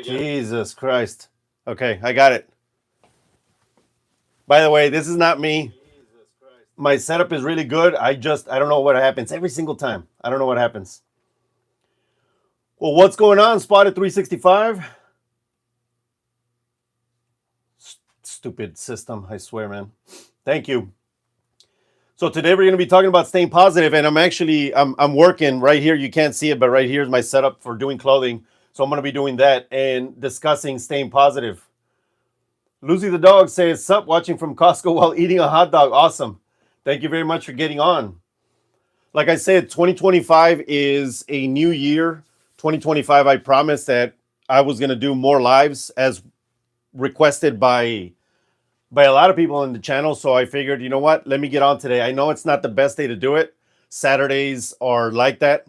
Jesus Christ. Okay, I got it. By the way, this is not me. My setup is really good. I don't know what happens every single time. I don't know what happens. Well, what's going on, Spotted 365? Stupid system, I swear, man. Thank you. So today we're going to be talking about staying positive, and I'm working right here. You can't see it, but right here is my setup for doing clothing. So I'm going to be doing that and discussing staying positive. Lucy the dog says, "Sup, watching from Costco while eating a hot dog." Awesome. Thank you very much for getting on. Like I said, 2025 is a new year. 2025, I promised that I was going to do more lives as requested by a lot of people in the channel. So I figured, you know what? Let me get on today. I know it's not the best day to do it. Saturdays are like that.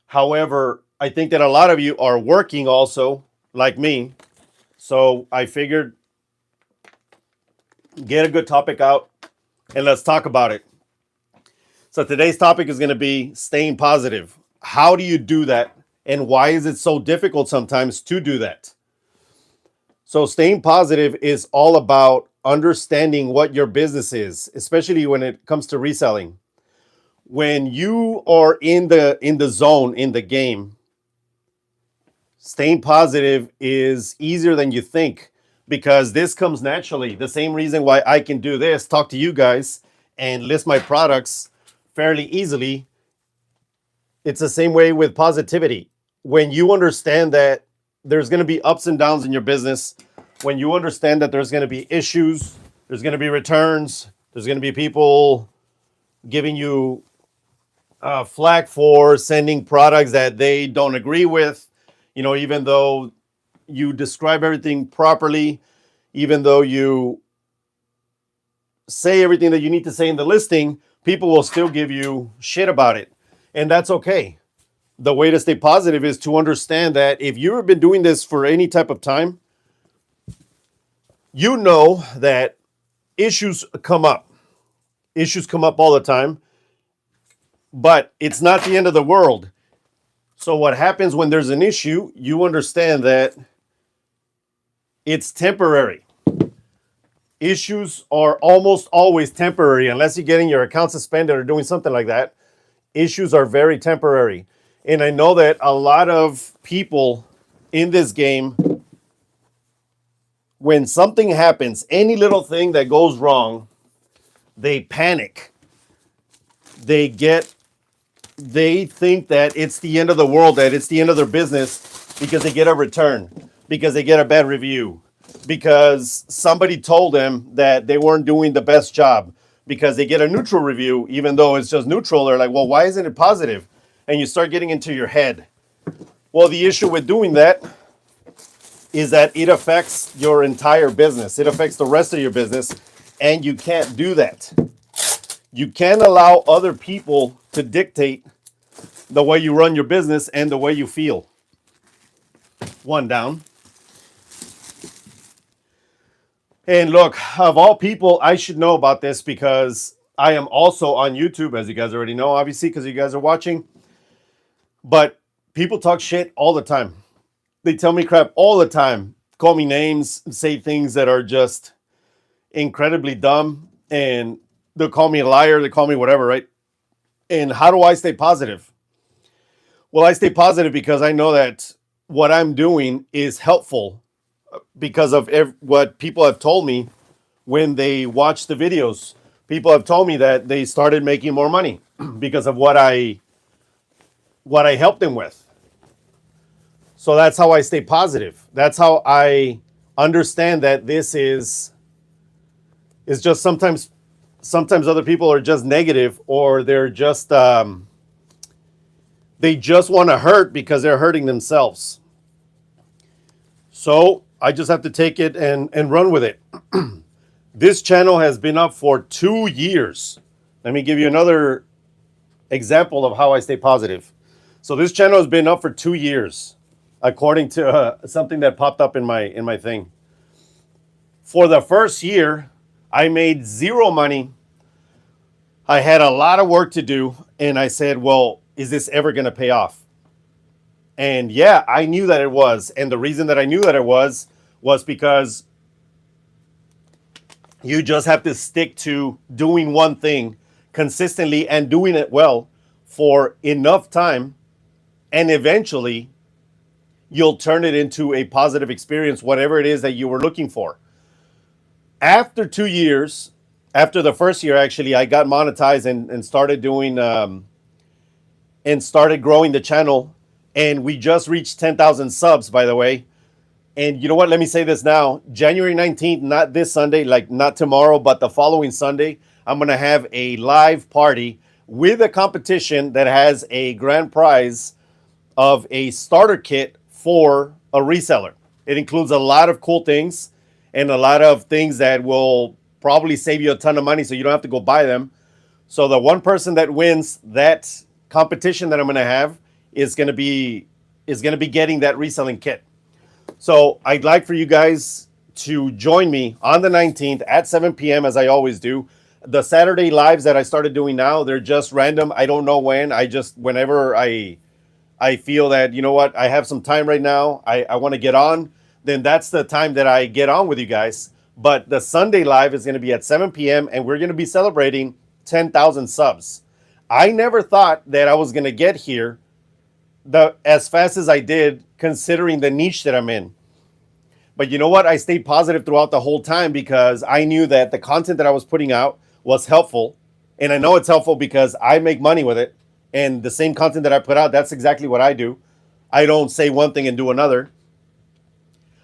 However, I think that a lot of you are working also, like me. So I figured get a good topic out and let's talk about it. So today's topic is going to be staying positive. How do you do that? And why is it so difficult sometimes to do that? So staying positive is all about understanding what your business is, especially when it comes to reselling. When you are in the zone, in the game, staying positive is easier than you think because this comes naturally. The same reason why I can do this, talk to you guys and list my products fairly easily. It's the same way with positivity. When you understand that there's going to be ups and downs in your business, when you understand that there's going to be issues, there's going to be returns, there's going to be people giving you flack for sending products that they don't agree with, even though you describe everything properly, even though you say everything that you need to say in the listing, people will still give you shit about it. And that's okay. The way to stay positive is to understand that if you've been doing this for any type of time, you know that issues come up. Issues come up all the time, but it's not the end of the world. So what happens when there's an issue, you understand that it's temporary. Issues are almost always temporary unless you're getting your account suspended or doing something like that. Issues are very temporary. And I know that a lot of people in this game, when something happens, any little thing that goes wrong, they panic. They think that it's the end of the world, that it's the end of their business because they get a return, because they get a bad review, because somebody told them that they weren't doing the best job, because they get a neutral review, even though it's just neutral. They're like, well, why isn't it positive? And you start getting into your head. Well, the issue with doing that is that it affects your entire business. It affects the rest of your business, and you can't do that. You can't allow other people to dictate the way you run your business and the way you feel. One down. And look, of all people, I should know about this because I am also on YouTube, as you guys already know, obviously, because you guys are watching. But people talk shit all the time. They tell me crap all the time, call me names, say things that are just incredibly dumb, and they'll call me a liar, they call me whatever, right? And how do I stay positive? Well, I stay positive because I know that what I'm doing is helpful because of what people have told me when they watch the videos. People have told me that they started making more money because of what I helped them with. So that's how I stay positive. That's how I understand that this is just sometimes other people are just negative, or they're just they just want to hurt because they're hurting themselves. So I just have to take it and run with it. This channel has been up for 2 years. Let me give you another example of how I stay positive. So this channel has been up for 2 years, according to something that popped up in my thing. For the first year, I made zero money. I had a lot of work to do, and I said, well, is this ever going to pay off? And yeah, I knew that it was. And the reason that I knew that it was because you just have to stick to doing one thing consistently and doing it well for enough time. And eventually, you'll turn it into a positive experience, whatever it is that you were looking for. After 2 years, after the first year, actually, I got monetized and started doing and started growing the channel. And we just reached 10,000 subs, by the way. And you know what? Let me say this now. January 19th, not this Sunday, like not tomorrow, but the following Sunday, I'm going to have a live party with a competition that has a grand prize of a starter kit for a reseller. It includes a lot of cool things and a lot of things that will probably save you a ton of money so you don't have to go buy them. So the one person that wins that competition that I'm going to have is going to be getting that reselling kit. So I'd like for you guys to join me on the 19th at 7 p.m. as I always do. The Saturday lives that I started doing now, they're just random. I don't know when. Whenever I feel that, you know what, I have some time right now, I want to get on, then that's the time that I get on with you guys. But the Sunday live is going to be at 7 p.m. and we're going to be celebrating 10,000 subs. I never thought that I was going to get here as fast as I did, considering the niche that I'm in. But you know what? I stayed positive throughout the whole time because I knew that the content that I was putting out was helpful. And I know it's helpful because I make money with it. And the same content that I put out, that's exactly what I do. I don't say one thing and do another.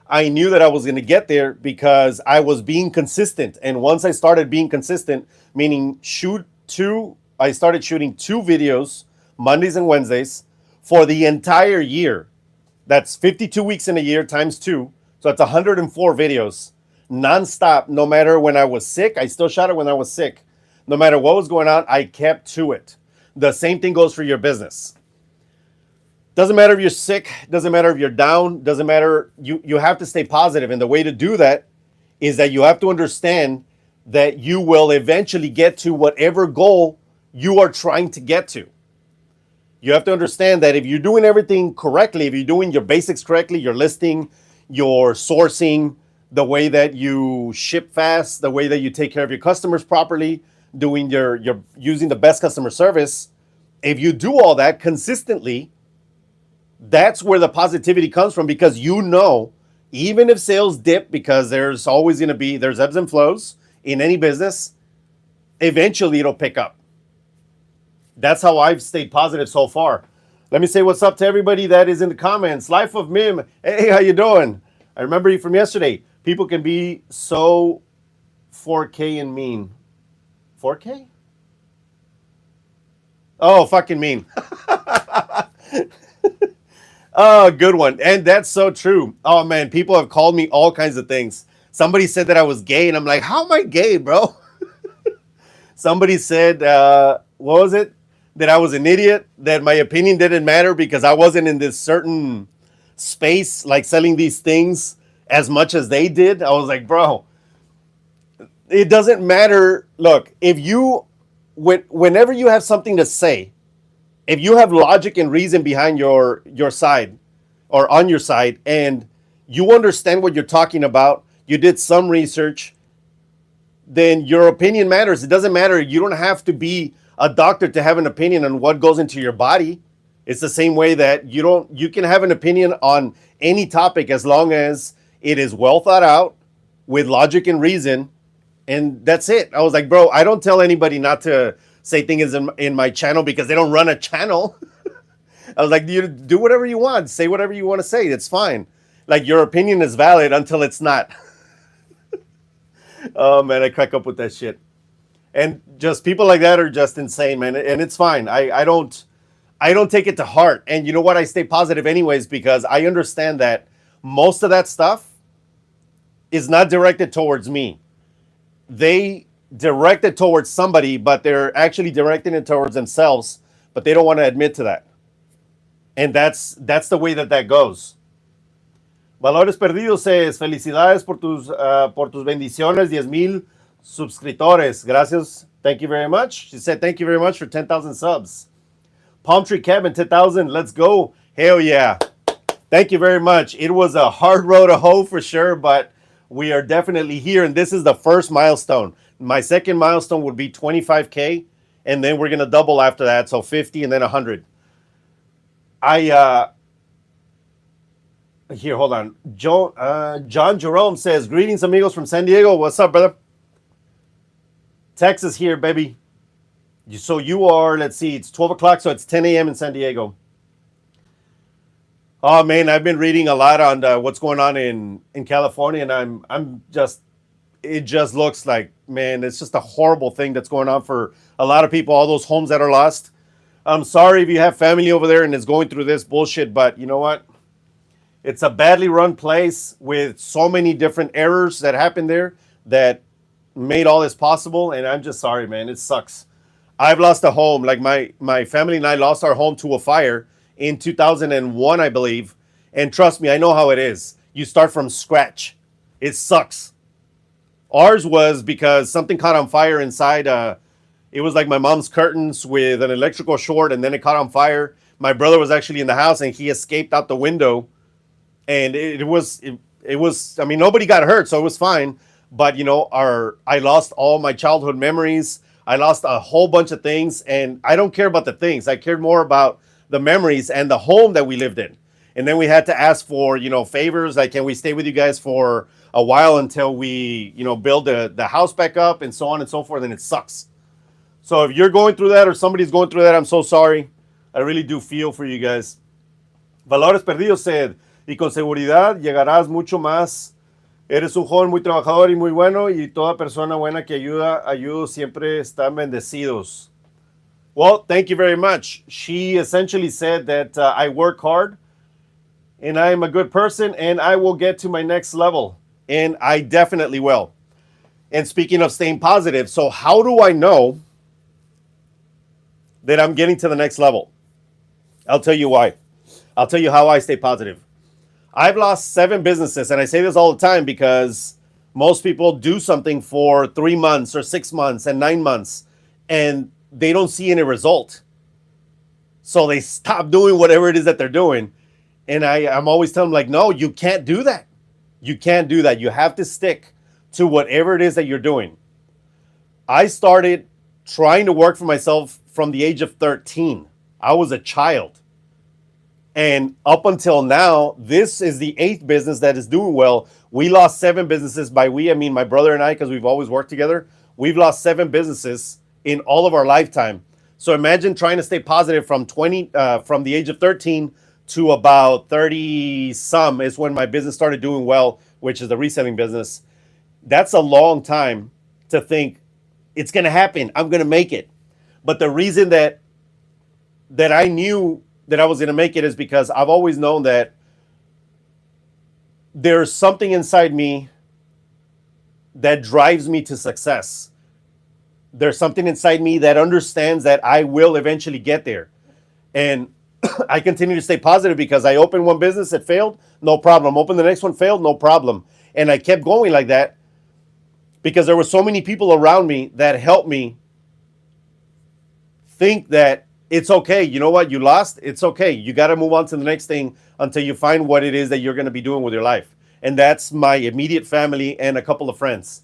I knew that I was going to get there because I was being consistent. And once I started being consistent, meaning I started shooting 2 videos, Mondays and Wednesdays, for the entire year. That's 52 weeks in a year times 2. So that's 104 videos nonstop. No matter when I was sick, I still shot it when I was sick. No matter what was going on, I kept to it. The same thing goes for your business. Doesn't matter if you're sick, doesn't matter if you're down, doesn't matter. You have to stay positive. And the way to do that is that you have to understand that you will eventually get to whatever goal you are trying to get to. You have to understand that if you're doing everything correctly, if you're doing your basics correctly, your listing, your sourcing, the way that you ship fast, the way that you take care of your customers properly, doing your using the best customer service, if you do all that consistently, that's where the positivity comes from, because you know, even if sales dip, because there's always going to be, there's ebbs and flows in any business, eventually it'll pick up. That's how I've stayed positive so far. Let me say what's up to everybody that is in the comments. Life of Mim. Hey, how you doing? I remember you from yesterday. People can be so 4K and mean. 4K? Oh, fucking mean. Oh, good one. And that's so true. Oh, man, people have called me all kinds of things. Somebody said that I was gay, and I'm like, how am I gay, bro? Somebody said, what was it? That I was an idiot, that my opinion didn't matter because I wasn't in this certain space, like selling these things as much as they did. I was like, bro, it doesn't matter. Look, whenever you have something to say, if you have logic and reason behind your side or on your side, and you understand what you're talking about, you did some research, then your opinion matters. It doesn't matter. You don't have to be a doctor to have an opinion on what goes into your body. It's the same way that you can have an opinion on any topic as long as it is well thought out with logic and reason. And that's it. I was like, bro, I don't tell anybody not to say things in my channel because they don't run a channel. I was like, you do whatever you want. Say whatever you want to say. It's fine. Like, your opinion is valid until it's not. Oh, man, I crack up with that shit. And just people like that are just insane, man. And it's fine. I don't take it to heart. And you know what? I stay positive anyways, because I understand that most of that stuff is not directed towards me. They direct it towards somebody, but they're actually directing it towards themselves, but they don't want to admit to that. And that's the way that goes. Valores Perdidos says, felicidades por tus bendiciones, 10,000 suscriptores. Gracias. Thank you very much. She said, thank you very much for 10,000 subs. Palm Tree Cabin, 10,000. Let's go. Hell yeah. Thank you very much. It was a hard road to hoe for sure, but we are definitely here, and this is the first milestone. My second milestone would be 25K, and then we're gonna double after that, so 50 and then 100. I Here, hold on. John Jerome says, "Greetings, amigos from San Diego. What's up, brother? Texas here, baby. So you are. Let's see. It's 12 o'clock, so it's 10 a.m. in San Diego. Oh man, I've been reading a lot on what's going on in California, and I'm just it just looks like, man, it's just a horrible thing that's going on for a lot of people. All those homes that are lost. I'm sorry if you have family over there and is going through this bullshit, but you know what? It's a badly run place with so many different errors that happened there that made all this possible. And I'm just sorry, man. It sucks. I've lost a home. Like my family and I lost our home to a fire in 2001, I believe. And trust me, I know how it is. You start from scratch. It sucks. Ours was because something caught on fire inside. It was like my mom's curtains with an electrical short, and then it caught on fire. My brother was actually in the house, and he escaped out the window. And it was. I mean, nobody got hurt, so it was fine. But you know, I lost all my childhood memories. I lost a whole bunch of things, and I don't care about the things. I cared more about the memories and the home that we lived in. And then we had to ask for, favors, like, can we stay with you guys for a while until we, build the house back up, and so on and so forth. And it sucks. So if you're going through that or somebody's going through that, I'm so sorry. I really do feel for you guys. Valores Perdidos said, y con seguridad llegarás mucho más. Eres un joven muy trabajador y muy bueno, y toda persona buena que ayuda siempre están bendecidos. Well, thank you very much. She essentially said that I work hard and I am a good person and I will get to my next level. And I definitely will. And speaking of staying positive, so how do I know that I'm getting to the next level? I'll tell you why. I'll tell you how I stay positive. I've lost 7 businesses, and I say this all the time because most people do something for 3 months or 6 months and 9 months, and they don't see any result. So they stop doing whatever it is that they're doing. And I'm always telling them, like, no, you can't do that. You can't do that. You have to stick to whatever it is that you're doing. I started trying to work for myself from the age of 13. I was a child. And up until now, this is the 8th business that is doing well. We lost 7 businesses. By we, I mean my brother and I, because we've always worked together. We've lost 7 businesses in all of our lifetime. So imagine trying to stay positive from from the age of 13 to about 30 some is when my business started doing well, which is the reselling business. That's a long time to think it's going to happen. I'm going to make it. But the reason that I knew that I was going to make it is because I've always known that there's something inside me that drives me to success. There's something inside me that understands that I will eventually get there. And I continue to stay positive because I opened one business, it failed, no problem. Open the next one, failed, no problem. And I kept going like that because there were so many people around me that helped me think that it's okay. You know what? You lost. It's okay. You got to move on to the next thing until you find what it is that you're going to be doing with your life. And that's my immediate family and a couple of friends.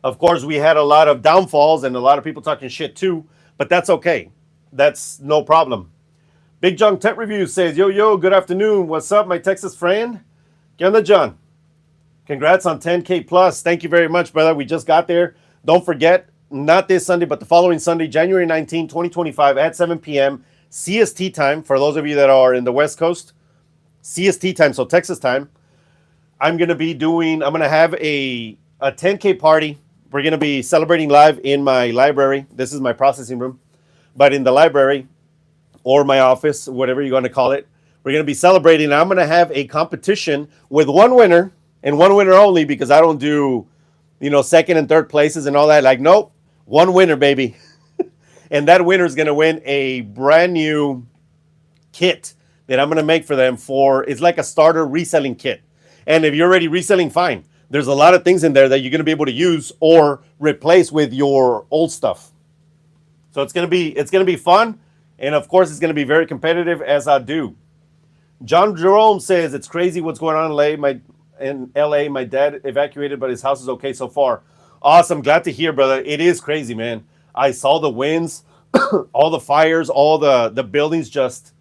Of course, we had a lot of downfalls and a lot of people talking shit too, but that's okay. That's no problem. Big John Tech Review says, yo, good afternoon. What's up, my Texas friend? ¿Qué onda, John? Congrats on 10K plus. Thank you very much, brother. We just got there. Don't forget, not this Sunday, but the following Sunday, January 19, 2025 at 7 p.m. CST time, for those of you that are in the West Coast. CST time, so Texas time. I'm going to have a 10K party. We're going to be celebrating live in my library. This is my processing room. But in the library, or my office, whatever you're going to call it, we're going to be celebrating. I'm going to have a competition with one winner, and one winner only, because I don't do, second and third places and all that. Like, nope, one winner, baby. And that winner is going to win a brand new kit that I'm going to make for them it's like a starter reselling kit. And if you're already reselling, fine. There's a lot of things in there that you're going to be able to use or replace with your old stuff. So it's going to be fun. And of course, it's going to be very competitive, as I do. John Jerome says it's crazy what's going on in LA. My dad evacuated, but his house is okay so far. Awesome, glad to hear, brother. It is crazy, man. I saw the winds, all the fires, all the buildings just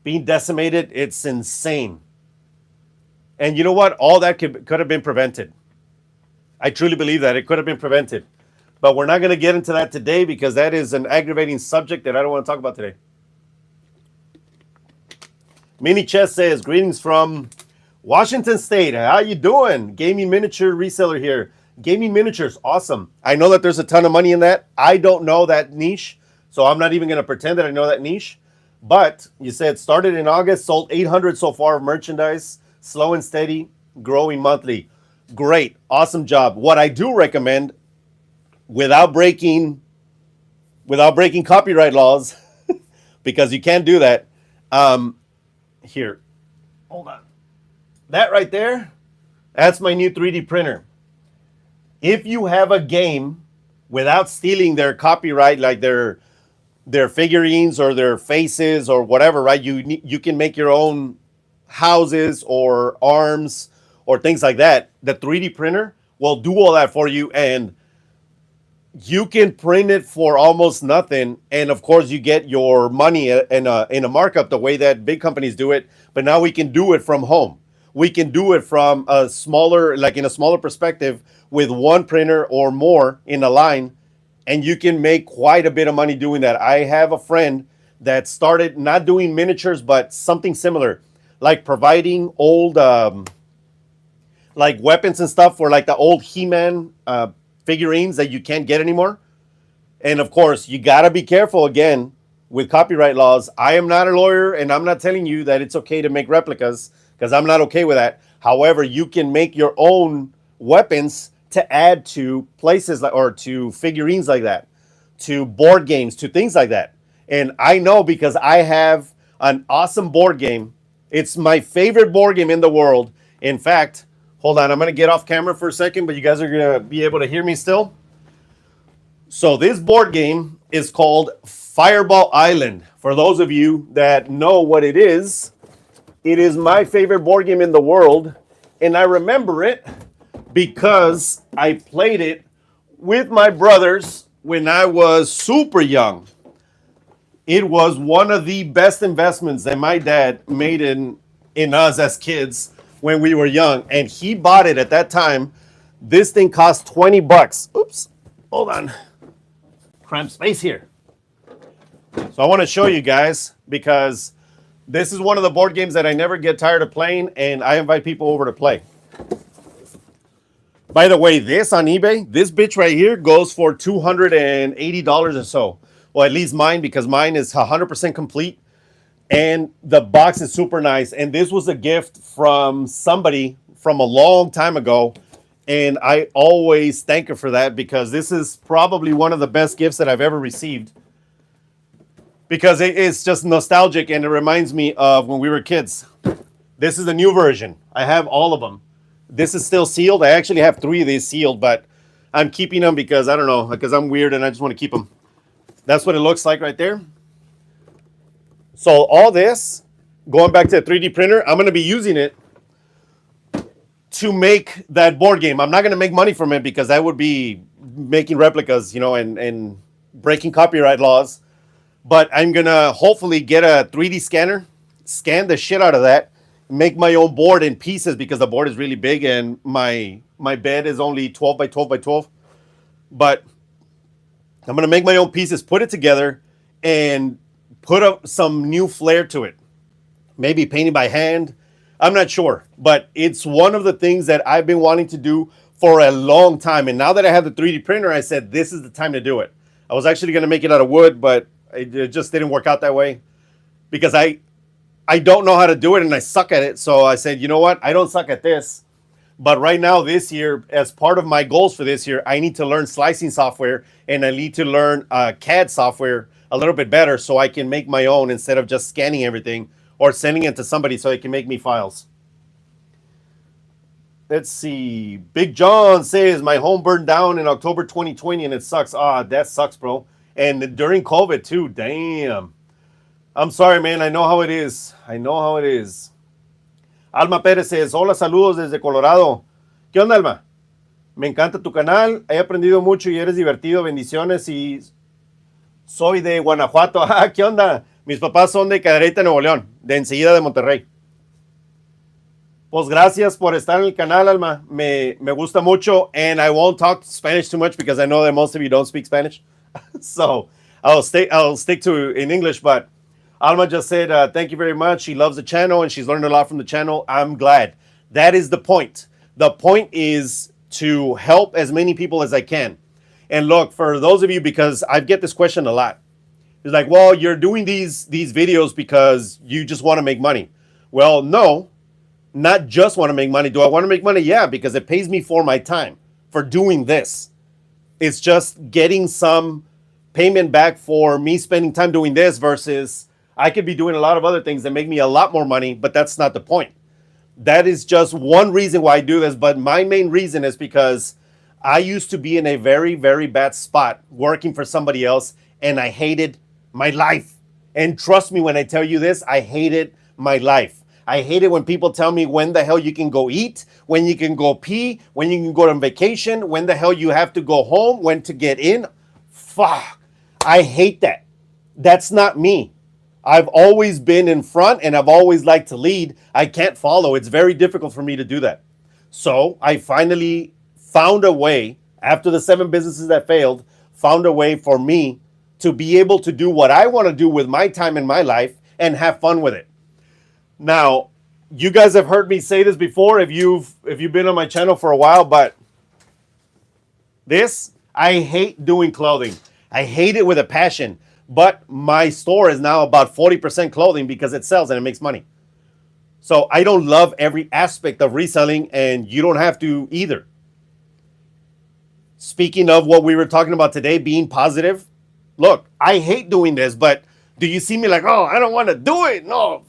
being decimated. It's insane. And you know what? All that could have been prevented. I truly believe that it could have been prevented. But we're not going to get into that today because that is an aggravating subject that I don't want to talk about today. Mini Chess says, greetings from Washington State. How you doing? Gaming miniature reseller here. Gaming miniatures, awesome. I know that there's a ton of money in that. I don't know that niche, so I'm not even going to pretend that I know that niche. But you said started in August, sold 800 so far of merchandise, slow and steady, growing monthly. Great, awesome job. What I do recommend, without breaking copyright laws, because you can't do that. Here, hold on. That right there, that's my new 3D printer. If you have a game without stealing their copyright, like their figurines or their faces or whatever, right? You can make your own houses or arms or things like that. The 3D printer will do all that for you, and you can print it for almost nothing. And of course, you get your money in a markup the way that big companies do it. But now we can do it from home. We can do it from a smaller, like in a smaller perspective, with one printer or more in a line, and you can make quite a bit of money doing that. I have a friend that started not doing miniatures, but something similar, like providing old, like weapons and stuff for like the old He-Man figurines that you can't get anymore. And of course, you got to be careful again with copyright laws. I am not a lawyer, and I'm not telling you that it's okay to make replicas, because I'm not okay with that. However, you can make your own weapons to add to places like, or to figurines like that, to board games, to things like that. And I know because I have an awesome board game. It's my favorite board game in the world. In fact, hold on, I'm going to get off camera for a second, but you guys are going to be able to hear me still. So this board game is called Fireball Island. For those of you that know what it is my favorite board game in the world. And I remember it because I played it with my brothers when I was super young. It was one of the best investments that my dad made in us as kids when we were young. And he bought it at that time. This thing cost 20 bucks. Oops, hold on. Cramp space here. So I want to show you guys because this is one of the board games that I never get tired of playing, and I invite people over to play. By the way, this on eBay, this bitch right here goes for $280 or so. Well, at least mine, because mine is 100% complete, and the box is super nice. And this was a gift from somebody from a long time ago, and I always thank her for that because this is probably one of the best gifts that I've ever received. Because it's just nostalgic, and it reminds me of when we were kids. This is the new version. I have all of them. This is still sealed. I actually have 3 of these sealed, but I'm keeping them because, I don't know, because I'm weird and I just want to keep them. That's what it looks like right there. So all this, going back to the 3D printer, I'm going to be using it to make that board game. I'm not going to make money from it because that would be making replicas, you know, and breaking copyright laws. But I'm going to hopefully get a 3D scanner, scan the shit out of that, make my own board in pieces because the board is really big and my bed is only 12 by 12 by 12. But I'm going to make my own pieces, put it together, and put up some new flair to it. Maybe painting by hand. I'm not sure. But it's one of the things that I've been wanting to do for a long time. And now that I have the 3D printer, I said, this is the time to do it. I was actually going to make it out of wood, but it just didn't work out that way because I don't know how to do it and I suck at it. So I said, you know what? I don't suck at this. But right now, this year, as part of my goals for this year, I need to learn slicing software and I need to learn CAD software a little bit better so I can make my own instead of just scanning everything or sending it to somebody so they can make me files. Let's see. Big John says, my home burned down in October 2020 and it sucks. Ah, that sucks, bro. And during COVID too, damn. I'm sorry, man. I know how it is. I know how it is. Alma Pérez says, hola, saludos desde Colorado. ¿Qué onda, Alma? Me encanta tu canal. He aprendido mucho y eres divertido. Bendiciones. Y soy de Guanajuato. Ah, ¿qué onda? Mis papás son de Cadereyta, Nuevo León. De enseguida de Monterrey. Pues gracias por estar en el canal, Alma. Me gusta mucho. And I won't talk Spanish too much because I know that most of you don't speak Spanish. So I'll stick to in English. But Alma just said, thank you very much. She loves the channel and she's learned a lot from the channel. I'm glad. That is the point. The point is to help as many people as I can. And look, for those of you, because I get this question a lot. It's like, well, you're doing these videos because you just want to make money. Well, no, not just want to make money. Do I want to make money? Yeah, because it pays me for my time for doing this. It's just getting some payment back for me spending time doing this versus I could be doing a lot of other things that make me a lot more money, but that's not the point. That is just one reason why I do this. But my main reason is because I used to be in a very, very bad spot working for somebody else, and I hated my life. And trust me when I tell you this, I hated my life. I hate it when people tell me when the hell you can go eat, when you can go pee, when you can go on vacation, when the hell you have to go home, when to get in. Fuck. I hate that. That's not me. I've always been in front and I've always liked to lead. I can't follow. It's very difficult for me to do that. So I finally found a way, after the 7 businesses that failed, found a way for me to be able to do what I want to do with my time in my life and have fun with it. Now, you guys have heard me say this before if you've been on my channel for a while, but this, I hate doing clothing. I hate it with a passion. But my store is now about 40% clothing because it sells and it makes money. So I don't love every aspect of reselling, and you don't have to either. Speaking of what we were talking about today, being positive, look, I hate doing this, but do you see me like, oh, I don't want to do it? No,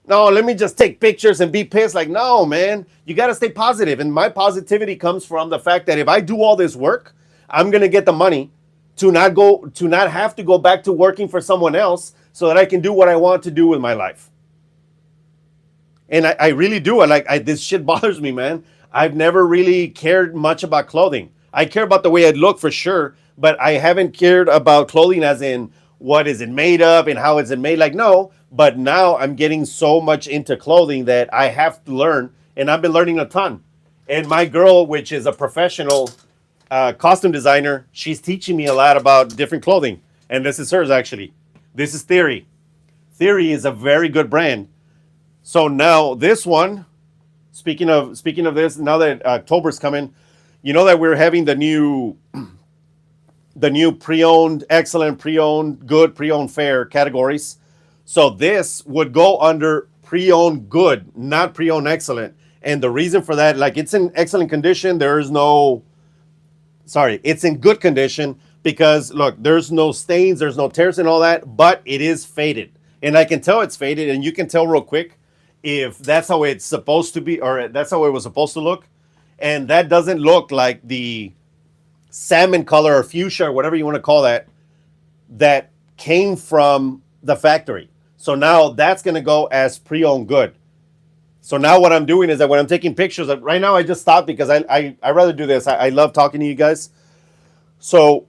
no, let me just take pictures and be pissed. Like, no, man, you got to stay positive. And my positivity comes from the fact that if I do all this work, I'm going to get the money to not have to go back to working for someone else so that I can do what I want to do with my life. And I really do. This shit bothers me, man. I've never really cared much about clothing. I care about the way I look for sure, but I haven't cared about clothing as in what is it made of and how is it made. Like, no, but now I'm getting so much into clothing that I have to learn, and I've been learning a ton. And my girl, which is a professional costume designer, she's teaching me a lot about different clothing, and this is hers actually. This is Theory. Theory is a very good brand. So now this one, speaking of this, now that October's coming, you know that we're having the new pre-owned, excellent, pre-owned, good, pre-owned, fair categories. So this would go under pre-owned good, not pre-owned excellent. And the reason for that, like, it's in excellent condition. It's in good condition because, look, there's no stains, there's no tears and all that, but it is faded. And I can tell it's faded, and you can tell real quick if that's how it's supposed to be, or that's how it was supposed to look. And that doesn't look like the salmon color or fuchsia or whatever you want to call that came from the factory. So now that's going to go as pre-owned good. So now what I'm doing is that when I'm taking pictures, right now I just stopped because I rather do this. I love talking to you guys. So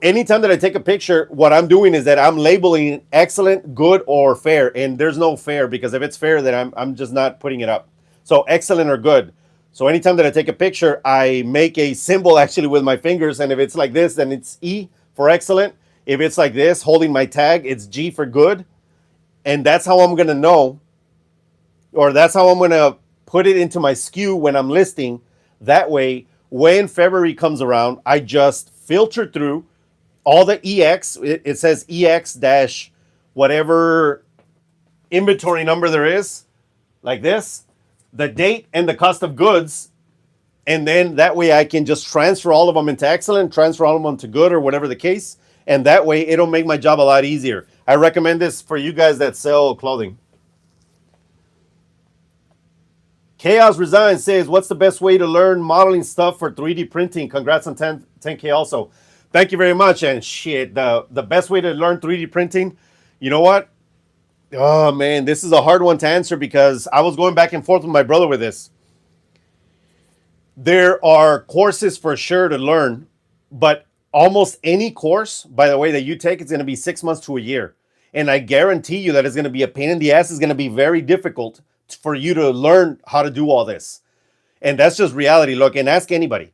anytime that I take a picture, what I'm doing is that I'm labeling excellent, good, or fair. And there's no fair, because if it's fair, then I'm just not putting it up. So excellent or good. So anytime that I take a picture, I make a symbol actually with my fingers. And if it's like this, then it's E for excellent. If it's like this, holding my tag, it's G for good. And that's how I'm going to know, or that's how I'm going to put it into my SKU when I'm listing. That way, when February comes around, I just filter through all the EX. It says EX dash whatever inventory number there is, like this, the date and the cost of goods. And then that way I can just transfer all of them into excellent, transfer all of them to good, or whatever the case. And that way it'll make my job a lot easier. I recommend this for you guys that sell clothing. Chaos Resign says, what's the best way to learn modeling stuff for 3D printing? Congrats on 10K also. Thank you very much. And shit, the best way to learn 3D printing, You know what? Oh man, this is a hard one to answer because I was going back and forth with my brother with this. There are courses for sure to learn, but almost any course, by the way, that you take, it's going to be 6 months to a year. And I guarantee you that it's going to be a pain in the ass. It's going to be very difficult for you to learn how to do all this. And that's just reality. Look, and ask anybody.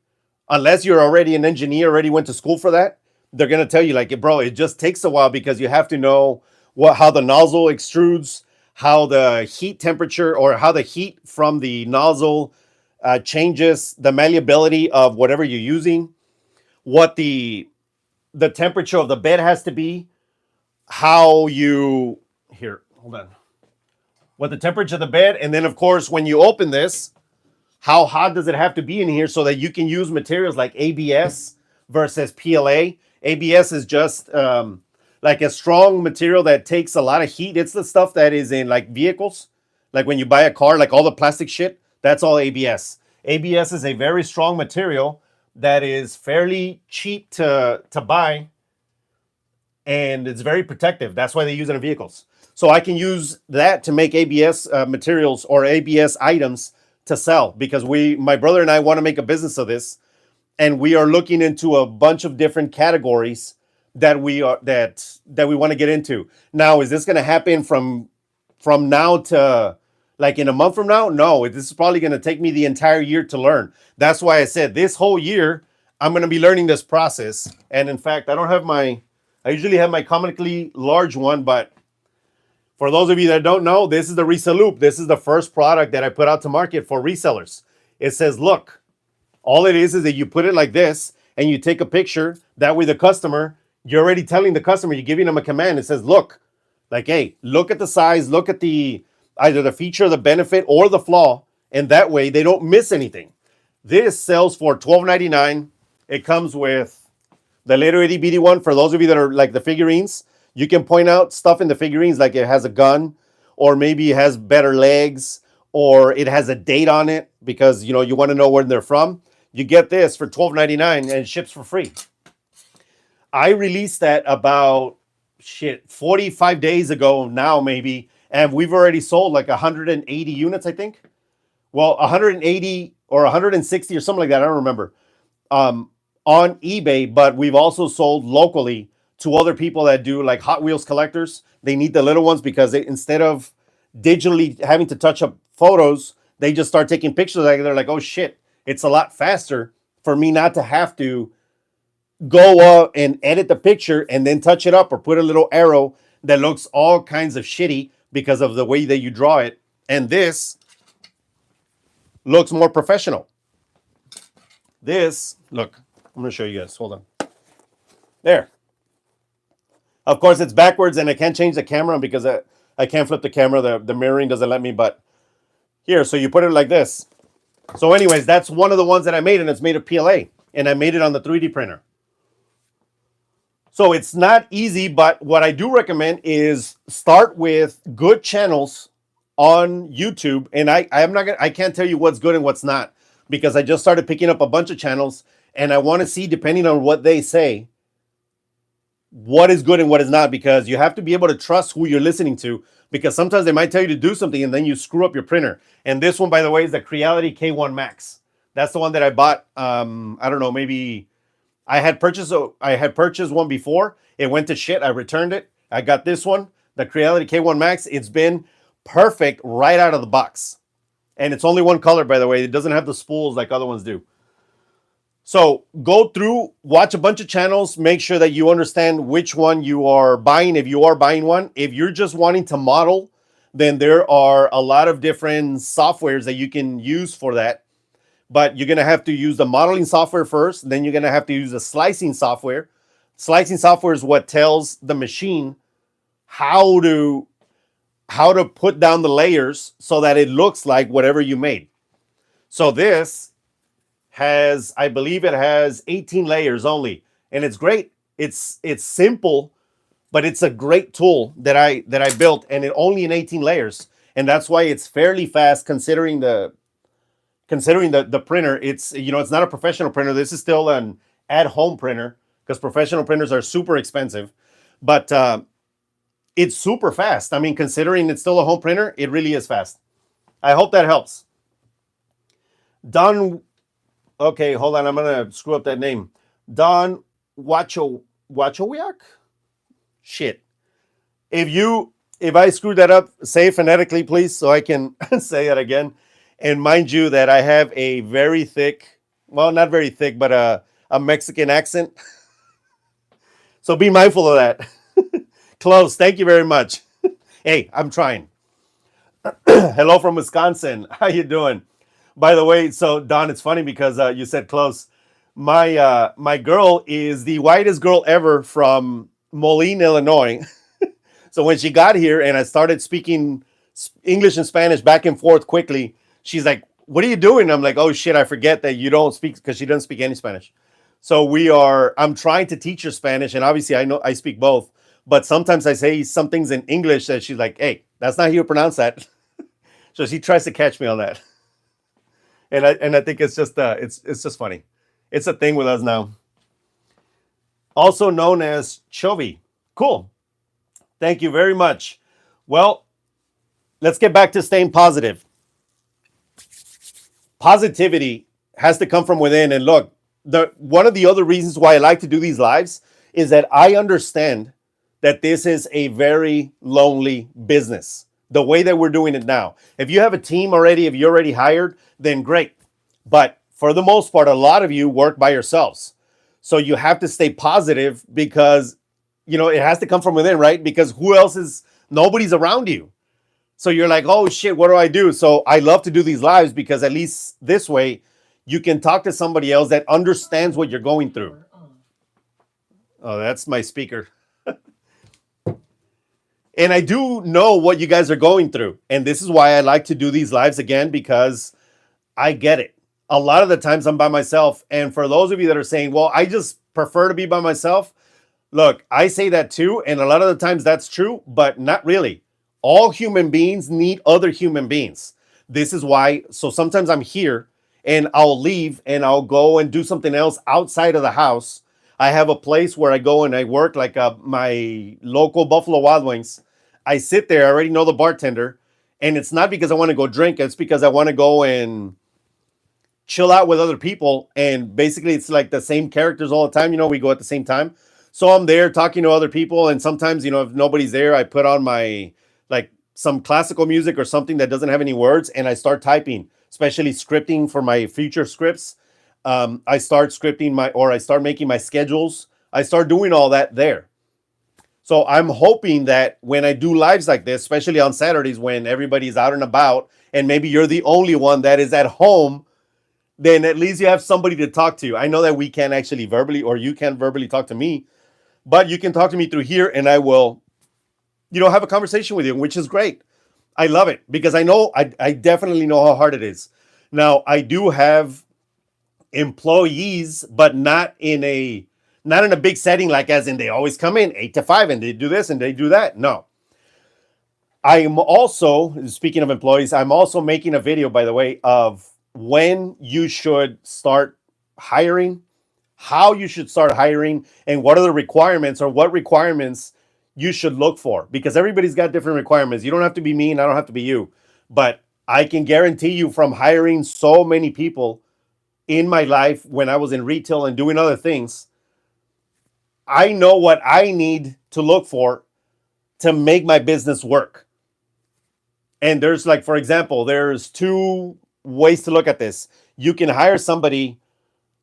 Unless you're already an engineer, already went to school for that, they're going to tell you, like, bro, it just takes a while because you have to know how the nozzle extrudes, how the heat temperature or how the heat from the nozzle changes the malleability of whatever you're using, what the temperature of the bed has to be, how you here, hold on, what the temperature of the bed, and then of course when you open this, how hot does it have to be in here so that you can use materials like ABS versus PLA. ABS is just like a strong material that takes a lot of heat. It's the stuff that is in like vehicles, like when you buy a car, like all the plastic shit, that's all ABS. ABS is a very strong material that is fairly cheap to buy, and it's very protective. That's why they use it in vehicles. So I can use that to make ABS materials or ABS items to sell because my brother and I want to make a business of this, and we are looking into a bunch of different categories that we want to get into. Now, is this going to happen from now to like in a month from now? No, this is probably going to take me the entire year to learn. That's why I said this whole year I'm going to be learning this process. And in fact, I usually have my comically large one, but for those of you that don't know, this is the Resellupe. This is the first product that I put out to market for resellers. It says, look, all it is that you put it like this and you take a picture. That way the customer, you're already telling the customer, you're giving them a command. It says, look, like, hey, look at the size, look at either the feature, the benefit, or the flaw. And that way they don't miss anything. This sells for $12.99. It comes with the little itty bitty one. For those of you that are like the figurines, you can point out stuff in the figurines like it has a gun, or maybe it has better legs, or it has a date on it because you want to know where they're from. You get this for $12.99 and it ships for free. I released that about 45 days ago now maybe, and we've already sold like 180 units, I think. Well, 180 or 160 or something like that. I don't remember. On eBay, but we've also sold locally to other people that do like Hot Wheels collectors. They need the little ones because instead of digitally having to touch up photos, they just start taking pictures. They're like, oh shit, it's a lot faster for me not to have to go and edit the picture and then touch it up or put a little arrow that looks all kinds of shitty because of the way that you draw it. And this looks more professional. This, look, I'm going to show you guys. Hold on. There. Of course, it's backwards and I can't change the camera because I can't flip the camera. The mirroring doesn't let me, but here, so you put it like this. So anyways, that's one of the ones that I made, and it's made of PLA, and I made it on the 3D printer. So it's not easy, but what I do recommend is start with good channels on YouTube. And I can't tell you what's good and what's not because I just started picking up a bunch of channels, and I want to see, depending on what they say, what is good and what is not, because you have to be able to trust who you're listening to, because sometimes they might tell you to do something and then you screw up your printer. And this one, by the way, is the Creality K1 Max. That's the one that I bought. I don't know, maybe I had purchased one before. It went to shit. I returned it. I got this one, the Creality K1 Max. It's been perfect right out of the box. And it's only one color, by the way. It doesn't have the spools like other ones do. So go through, watch a bunch of channels, make sure that you understand which one you are buying, if you are buying one. If you're just wanting to model, then there are a lot of different softwares that you can use for that. But you're going to have to use the modeling software first, then you're going to have to use the slicing software. Slicing software is what tells the machine how to put down the layers so that it looks like whatever you made. So this has, I believe it has 18 layers only, and it's great. It's simple, but it's a great tool that I built, and it only in 18 layers, and that's why it's fairly fast considering the printer. It's it's not a professional printer. This is still an at-home printer because professional printers are super expensive. But it's super fast. I mean, considering it's still a home printer, it really is fast. I hope that helps. Don, okay, hold on. I'm going to screw up that name. Don Wachowiak? Shit. If I screwed that up, say it phonetically, please, so I can say it again. And mind you that I have a very thick, well, not very thick, but a Mexican accent. So be mindful of that. Close. Thank you very much. Hey, I'm trying. Hello from Wisconsin. How you doing? By the way, so Don, it's funny because you said close. My girl is the whitest girl ever from Moline, Illinois. So when she got here and I started speaking English and Spanish back and forth quickly, she's like, "What are you doing?" I'm like, "Oh shit, I forget that you don't speak," because she doesn't speak any Spanish. So I'm trying to teach her Spanish, and obviously I know I speak both, but sometimes I say some things in English that she's like, "Hey, that's not how you pronounce that." So she tries to catch me on that. And I think it's just funny. It's a thing with us now. Also known as Chovy. Cool. Thank you very much. Well, let's get back to staying positive. Positivity has to come from within. And look, one of the other reasons why I like to do these lives is that I understand that this is a very lonely business. The way that we're doing it now. If you have a team already, if you're already hired, then great. But for the most part, a lot of you work by yourselves. So you have to stay positive because, it has to come from within, right? Because nobody's around you. So you're like, oh shit, what do I do? So I love to do these lives because at least this way you can talk to somebody else that understands what you're going through. Oh, that's my speaker. And I do know what you guys are going through. And this is why I like to do these lives again, because I get it. A lot of the times I'm by myself. And for those of you that are saying, well, I just prefer to be by myself. Look, I say that too. And a lot of the times that's true, but not really. All human beings need other human beings. This is why. So sometimes I'm here and I'll leave and I'll go and do something else outside of the house. I have a place where I go and I work, like my local Buffalo Wild Wings. I sit there. I already know the bartender. And it's not because I want to go drink. It's because I want to go and chill out with other people. And basically, it's like the same characters all the time. We go at the same time. So I'm there talking to other people. And sometimes, if nobody's there, I put on some classical music or something that doesn't have any words. And I start typing, especially scripting for my future scripts. I start scripting I start making my schedules. I start doing all that there. So I'm hoping that when I do lives like this, especially on Saturdays when everybody's out and about, and maybe you're the only one that is at home, then at least you have somebody to talk to. I know that we can't actually verbally, or you can't verbally talk to me, but you can talk to me through here and I will, have a conversation with you, which is great. I love it because I definitely know how hard it is. Now, I do have employees, but not in a big setting, like as in they always come in 8 to 5 and they do this and they do that. No. I'm also, speaking of employees, I'm also making a video, by the way, of when you should start hiring, how you should start hiring, and what are the requirements, or what requirements you should look for, because everybody's got different requirements. You don't have to be me and I don't have to be you, but I can guarantee you from hiring so many people in my life when I was in retail and doing other things, I know what I need to look for to make my business work. And there's for example, there's two ways to look at this. You can hire somebody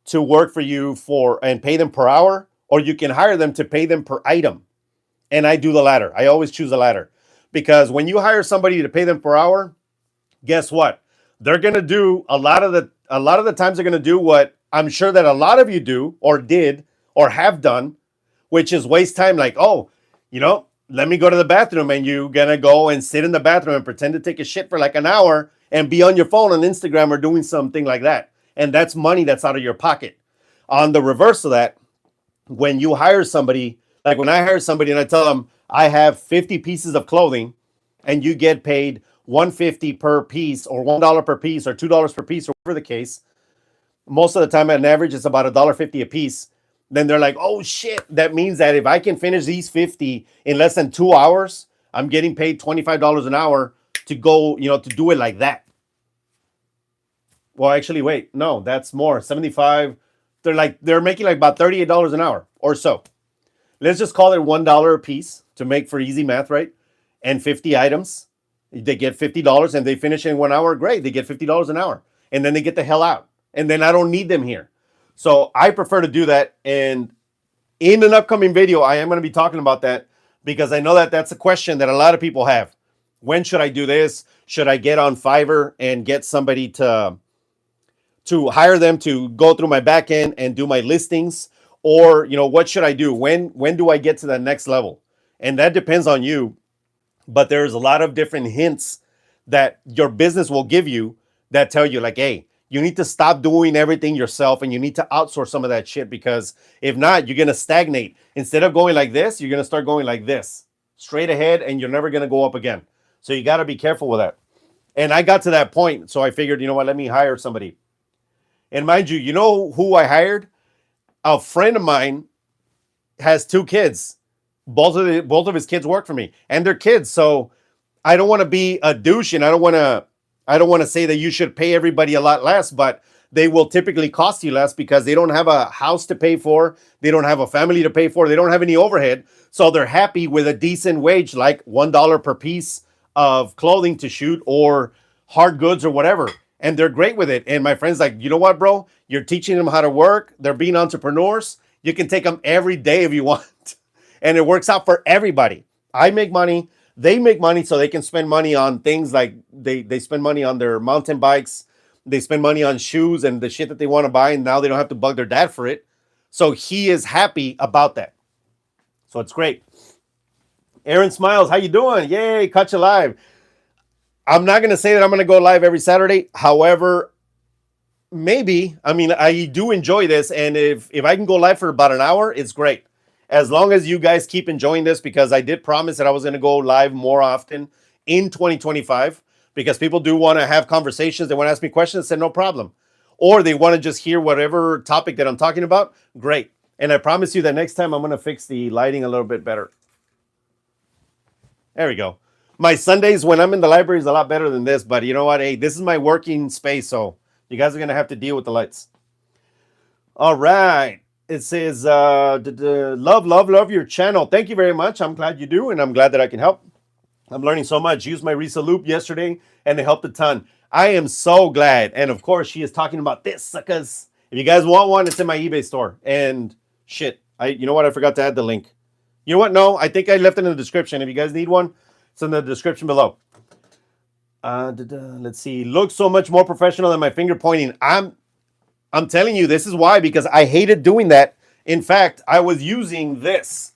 to work for you and pay them per hour, or you can hire them to pay them per item. And I do the latter. I always choose the latter, because when you hire somebody to pay them per hour, guess what? They're going to do a lot of the times they're going to do what I'm sure that a lot of you do or did or have done, which is waste time. Like, oh, let me go to the bathroom, and you're going to go and sit in the bathroom and pretend to take a shit for an hour and be on your phone on Instagram or doing something like that. And that's money that's out of your pocket. On the reverse of that, when you hire somebody, like when I hire somebody and I tell them I have 50 pieces of clothing and you get paid $1.50 per piece, or $1 per piece, or $2 per piece, or whatever the case, most of the time, on average, it's about $1.50 a piece. then they're like, oh shit, that means that if I can finish these 50 in less than 2 hours, I'm getting paid $25 an hour to go, to do it like that. Well, actually, wait, no, that's more. 75. They're making like about $38 an hour or so. Let's just call it $1 a piece to make for easy math, right? And 50 items. They get $50 and they finish in 1 hour. Great. They get $50 an hour. And then they get the hell out. And then I don't need them here. So I prefer to do that. And in an upcoming video, I am going to be talking about that because I know that that's a question that a lot of people have. When should I do this? Should I get on Fiverr and get somebody to hire them to go through my back end and do my listings? Or, what should I do? When do I get to that next level? And that depends on you. But there's a lot of different hints that your business will give you that tell you like, hey, you need to stop doing everything yourself and you need to outsource some of that shit, because if not, you're going to stagnate. Instead of going like this, you're going to start going like this, straight ahead, and you're never going to go up again. So you got to be careful with that. And I got to that point. So I figured, let me hire somebody. And mind you, you know who I hired? A friend of mine has 2 kids. Both of his kids work for me, and they're kids. So I don't want to be a douche, and I don't want to say that you should pay everybody a lot less, but they will typically cost you less because they don't have a house to pay for, they don't have a family to pay for, they don't have any overhead. So they're happy with a decent wage, like $1 per piece of clothing to shoot or hard goods or whatever. And they're great with it. And my friend's like, you know what, bro? You're teaching them how to work. They're being entrepreneurs. You can take them every day if you want. And it works out for everybody. I make money. They make money so they can spend money on things like they spend money on their mountain bikes. They spend money on shoes and the shit that they want to buy. And now they don't have to bug their dad for it. So he is happy about that. So it's great. Aaron Smiles, how you doing? Yay, caught you live. I'm not going to say that I'm going to go live every Saturday. However, maybe. I mean, I do enjoy this. And if I can go live for about an hour, it's great. As long as you guys keep enjoying this, because I did promise that I was going to go live more often in 2025, because people do want to have conversations. They want to ask me questions. I said, no problem. Or they want to just hear whatever topic that I'm talking about. Great. And I promise you that next time I'm going to fix the lighting a little bit better. There we go. My Sundays when I'm in the library is a lot better than this, but you know what? Hey, this is my working space, so you guys are going to have to deal with the lights. All right. It says, love your channel. Thank you very much. I'm glad you do, and I'm glad that I can help. I'm learning so much. Used my Resellupe yesterday, and it helped a ton. I am so glad. And, of course, she is talking about this, suckers. If you guys want one, it's in my eBay store. And, shit, you know what? I forgot to add the link. You know what? No, I think I left it in the description. If you guys need one, it's in the description below. Let's see. Looks so much more professional than my finger pointing. I'm telling you, this is why, because I hated doing that. In fact, I was using this.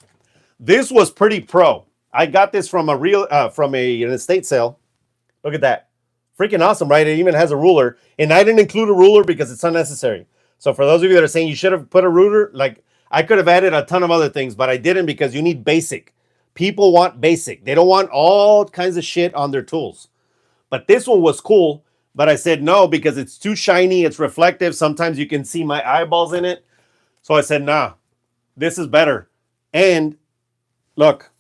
This was pretty pro. I got this from an estate sale. Look at that. Freaking awesome, right? It even has a ruler. And I didn't include a ruler because it's unnecessary. So for those of you that are saying you should have put a ruler, like I could have added a ton of other things, but I didn't, because you need basic. People want basic. They don't want all kinds of shit on their tools. But this one was cool. But I said no, because it's too shiny. It's reflective. Sometimes you can see my eyeballs in it. So I said, nah, this is better. And look,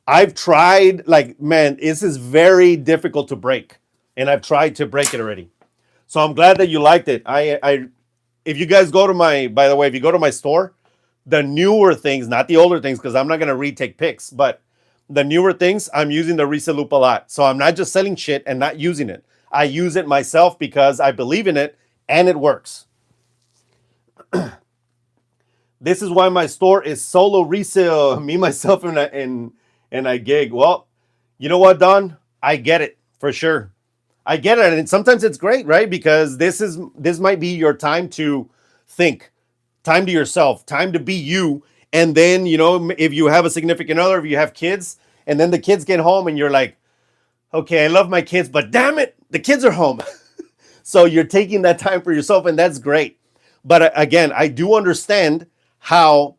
I've tried, like, man, this is very difficult to break. And I've tried to break it already. So I'm glad that you liked it. If you guys go to by the way, if you go to my store, the newer things, not the older things, because I'm not going to retake pics, but the newer things, I'm using the Resellupe a lot. So I'm not just selling shit and not using it. I use it myself because I believe in it and it works. This is why my store is solo resale. Me, myself, and I gig. Well, you know what, Don? I get it for sure. I get it. And sometimes it's great, right? Because this might be your time to think, time to yourself, time to be you. And then, if you have a significant other, if you have kids, and then the kids get home and you're like, okay, I love my kids, but damn it, the kids are home. So you're taking that time for yourself, and that's great. But again, I do understand how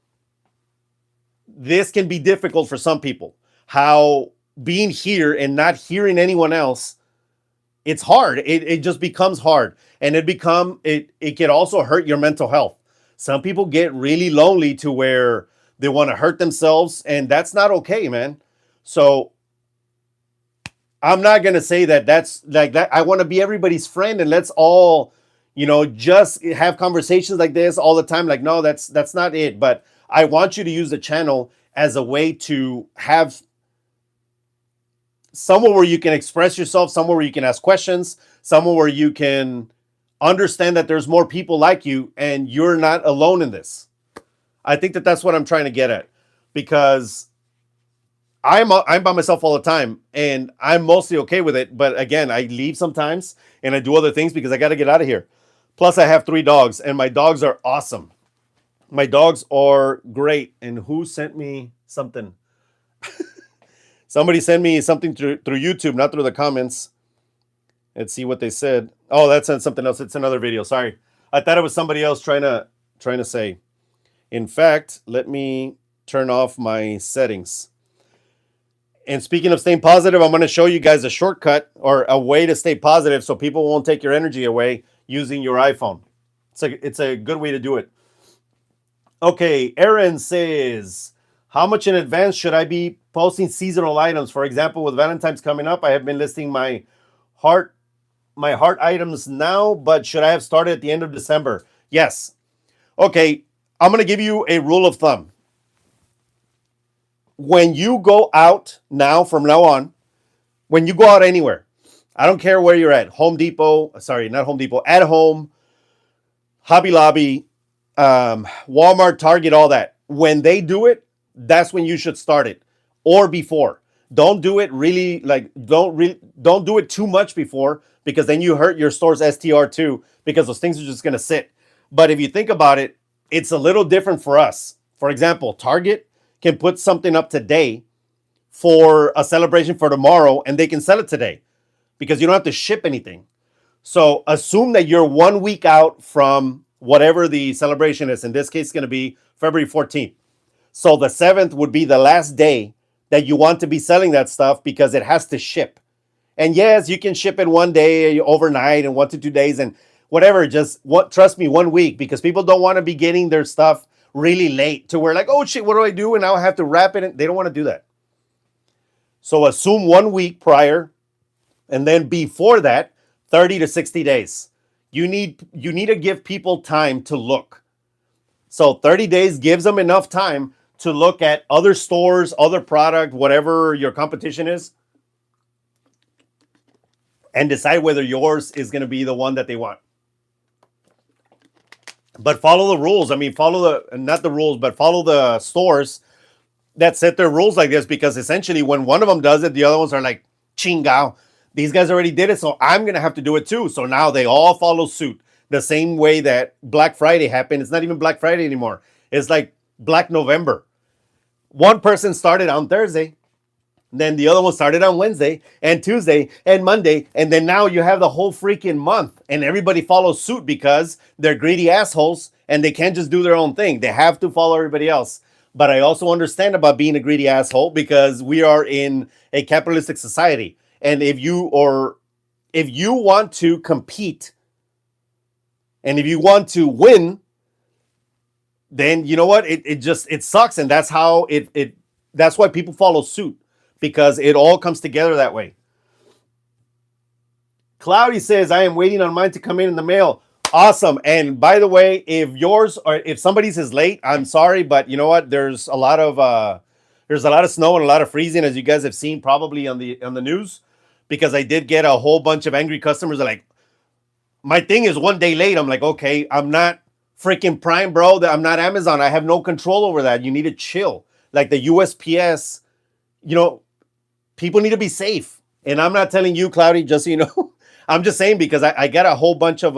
this can be difficult for some people. How being here and not hearing anyone else, it's hard. It just becomes hard. And it can also hurt your mental health. Some people get really lonely to where they want to hurt themselves, and that's not okay, man. So I'm not gonna say that that's like that. I want to be everybody's friend, and let's all, just have conversations like this all the time. Like, no, that's not it. But I want you to use the channel as a way to have somewhere where you can express yourself, somewhere where you can ask questions, somewhere where you can understand that there's more people like you, and you're not alone in this. I think that that's what I'm trying to get at, because I'm by myself all the time, and I'm mostly okay with it. But again, I leave sometimes and I do other things because I got to get out of here. Plus, I have 3 dogs, and my dogs are awesome. My dogs are great. And who sent me something? Somebody sent me something through YouTube, not through the comments. Let's see what they said. Oh, that's something else. It's another video. Sorry, I thought it was somebody else trying to say. In fact, let me turn off my settings. And speaking of staying positive, I'm going to show you guys a shortcut or a way to stay positive so people won't take your energy away using your iPhone. It's a good way to do it. Okay, Aaron says, how much in advance should I be posting seasonal items? For example, with Valentine's coming up, I have been listing my heart items now, but should I have started at the end of December? Yes. Okay, I'm going to give you a rule of thumb. When you go out now, from now on, when you go out anywhere, I don't care where you're at, Home Depot, not Home Depot, at home, Hobby Lobby, Walmart, Target, all that. When they do it, that's when you should start it, or before. Don't do it really, don't do it too much before, because then you hurt your store's STR too, because those things are just going to sit. But if you think about it, it's a little different for us. For example, Target can put something up today for a celebration for tomorrow, and they can sell it today because you don't have to ship anything. So assume that you're 1 week out from whatever the celebration is. In this case, it's going to be February 14th. So the 7th would be the last day that you want to be selling that stuff, because it has to ship. And yes, you can ship it one day, overnight, and 1 to 2 days, and whatever. Trust me, 1 week, because people don't want to be getting their stuff really late to where like, oh shit, what do I do? And now I have to wrap it in. They don't want to do that. So assume 1 week prior, and then before that, 30 to 60 days. You need to give people time to look. So 30 days gives them enough time to look at other stores, other product, whatever your competition is, and decide whether yours is going to be the one that they want. But follow the rules. I mean, follow the stores that set their rules like this, because essentially when one of them does it, the other ones are like, chingao, these guys already did it, so I'm going to have to do it too. So now they all follow suit. The same way that Black Friday happened. It's not even Black Friday anymore. It's like Black November. One person started on Thursday, then the other one started on Wednesday and Tuesday and Monday. And then now you have the whole freaking month, and everybody follows suit because they're greedy assholes and they can't just do their own thing. They have to follow everybody else. But I also understand about being a greedy asshole, because we are in a capitalistic society. And if you want to compete and if you want to win, then you know what? It sucks. And that's how that's why people follow suit, because it all comes together that way. Cloudy says, I am waiting on mine to come in the mail. Awesome. And by the way, if somebody's is late, I'm sorry, but you know what? There's a lot of snow and a lot of freezing, as you guys have seen probably on the news, because I did get a whole bunch of angry customers that are like, my thing is 1 day late. I'm like, okay, I'm not freaking Prime, bro. I'm not Amazon. I have no control over that. You need to chill. Like the USPS, people need to be safe. And I'm not telling you, Cloudy, just so you know. I'm just saying, because I got a whole bunch of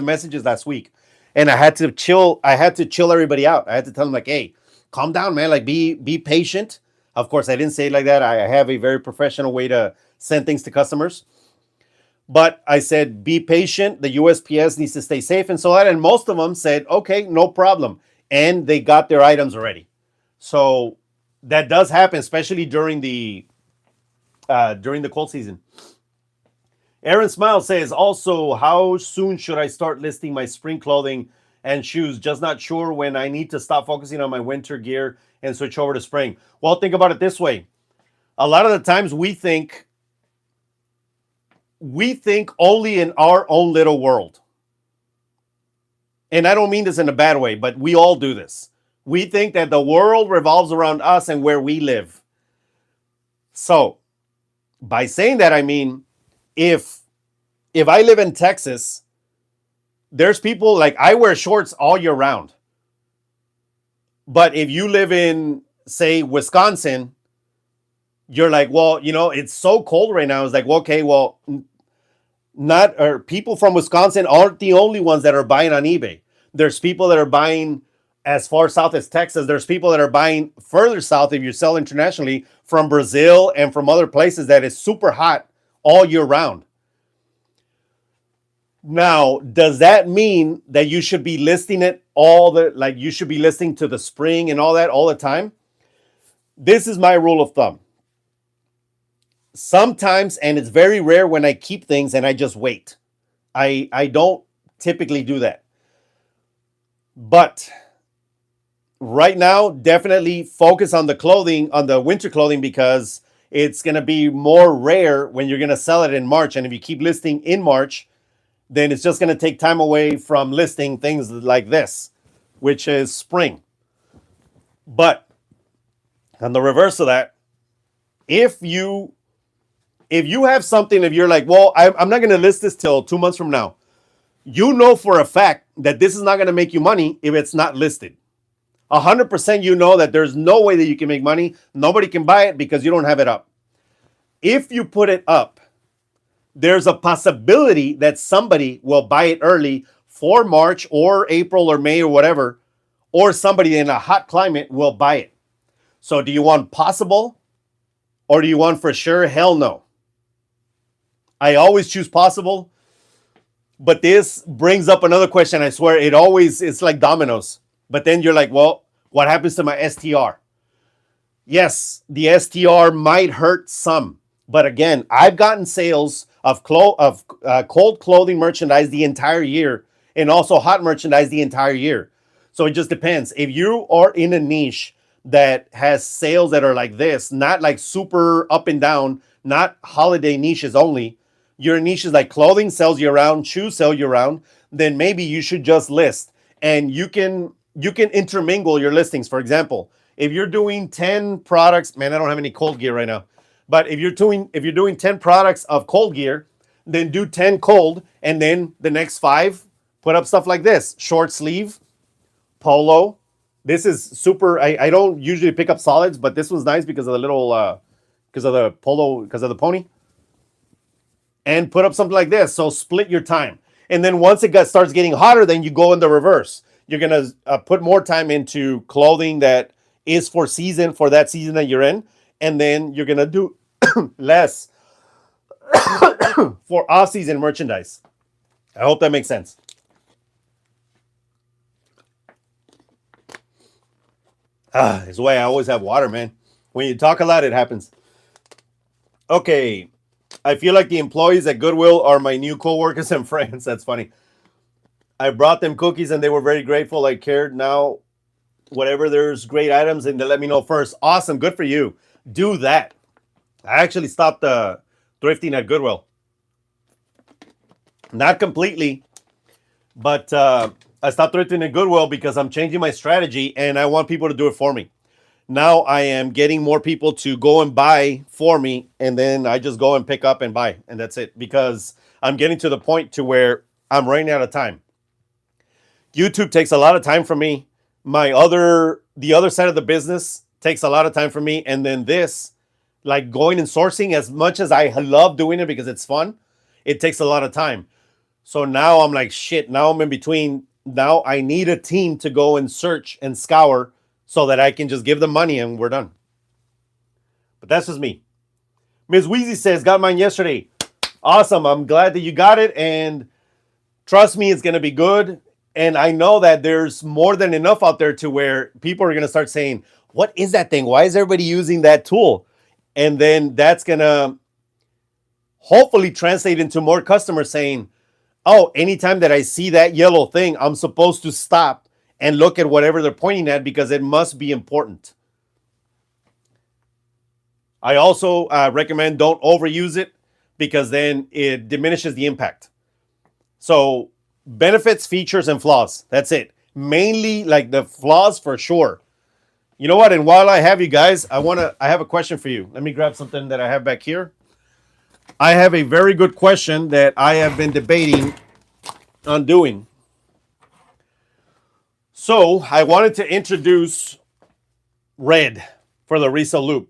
messages last week, and I had to chill everybody out. I had to tell them like, hey, calm down, man. Like be patient. Of course, I didn't say it like that. I have a very professional way to send things to customers. But I said, be patient. The USPS needs to stay safe and so on. And most of them said, okay, no problem. And they got their items already. So that does happen, especially during the cold season. Aaron Smile says, also, how soon should I start listing my spring clothing and shoes? Just not sure when I need to stop focusing on my winter gear and switch over to spring. Well, think about it this way. A lot of the times we think only in our own little world. And I don't mean this in a bad way, but we all do this. We think that the world revolves around us and where we live. So, by saying that, I mean, if I live in Texas, there's people like I wear shorts all year round. But if you live in, say, Wisconsin, you're like, well, it's so cold right now. It's like, well, okay, well, not or people from Wisconsin aren't the only ones that are buying on eBay. There's people that are buying as far south as Texas. There's people that are buying further south if you sell internationally from Brazil and from other places that is super hot all year round. Now, does that mean that you should be listing it you should be listing to the spring and all that all the time? This is my rule of thumb. Sometimes, and it's very rare when I keep things and I just wait. I don't typically do that. But right now, definitely focus on the clothing, on the winter clothing, because it's going to be more rare when you're going to sell it in March. And if you keep listing in March, then it's just going to take time away from listing things like this, which is spring. But on the reverse of that, if you have something, if you're like, well, I'm not going to list this till 2 months from now, you know for a fact that this is not going to make you money if it's not listed. 100% you know that there's no way that you can make money. Nobody can buy it because you don't have it up. If you put it up, there's a possibility that somebody will buy it early for March or April or May or whatever, or somebody in a hot climate will buy it. So do you want possible or do you want for sure? Hell no. I always choose possible, but this brings up another question. I swear it's like dominoes. But then you're like, well, what happens to my STR? Yes, the STR might hurt some. But again, I've gotten sales of cold clothing merchandise the entire year and also hot merchandise the entire year. So it just depends. If you are in a niche that has sales that are like this, not like super up and down, not holiday niches only, your niche is like clothing sells year round, shoes sell year round, then maybe you should just list. And you can intermingle your listings. For example, if you're doing 10 products, man, I don't have any cold gear right now. But if you're doing 10 products of cold gear, then do 10 cold, and then the next 5 put up stuff like this: short sleeve, polo. This is super. I don't usually pick up solids, but this was nice because of the little because of the polo, because of the pony. And put up something like this. So split your time. And then once it starts getting hotter, then you go in the reverse. You're going to put more time into clothing that is for that season that you're in. And then you're going to do less for off-season merchandise. I hope that makes sense. It's the way I always have water, man. When you talk a lot, it happens. Okay. I feel like the employees at Goodwill are my new coworkers and friends. That's funny. I brought them cookies and they were very grateful. I cared. Now, whatever, there's great items and they let me know first. Awesome. Good for you. Do that. I actually stopped thrifting at Goodwill. Not completely, but I stopped thrifting at Goodwill because I'm changing my strategy and I want people to do it for me. Now I am getting more people to go and buy for me, and then I just go and pick up and buy, and that's it, because I'm getting to the point to where I'm running out of time. YouTube takes a lot of time from me. The other side of the business takes a lot of time from me, and then this, like going and sourcing, as much as I love doing it because it's fun, it takes a lot of time. So now I'm like, shit, now I'm in between. Now I need a team to go and search and scour so that I can just give them money and we're done. But that's just me. Ms. Wheezy says, got mine yesterday. Awesome. I'm glad that you got it. And trust me, it's going to be good. And I know that there's more than enough out there to where people are going to start saying, what is that thing? Why is everybody using that tool? And then that's going to hopefully translate into more customers saying, oh, anytime that I see that yellow thing, I'm supposed to stop and look at whatever they're pointing at because it must be important. I also recommend don't overuse it because then it diminishes the impact. So benefits, features, and flaws. That's it. Mainly like the flaws for sure. You know what? And while I have you guys, I have a question for you. Let me grab something that I have back here. I have a very good question that I have been debating on doing. So I wanted to introduce red for the Resellupe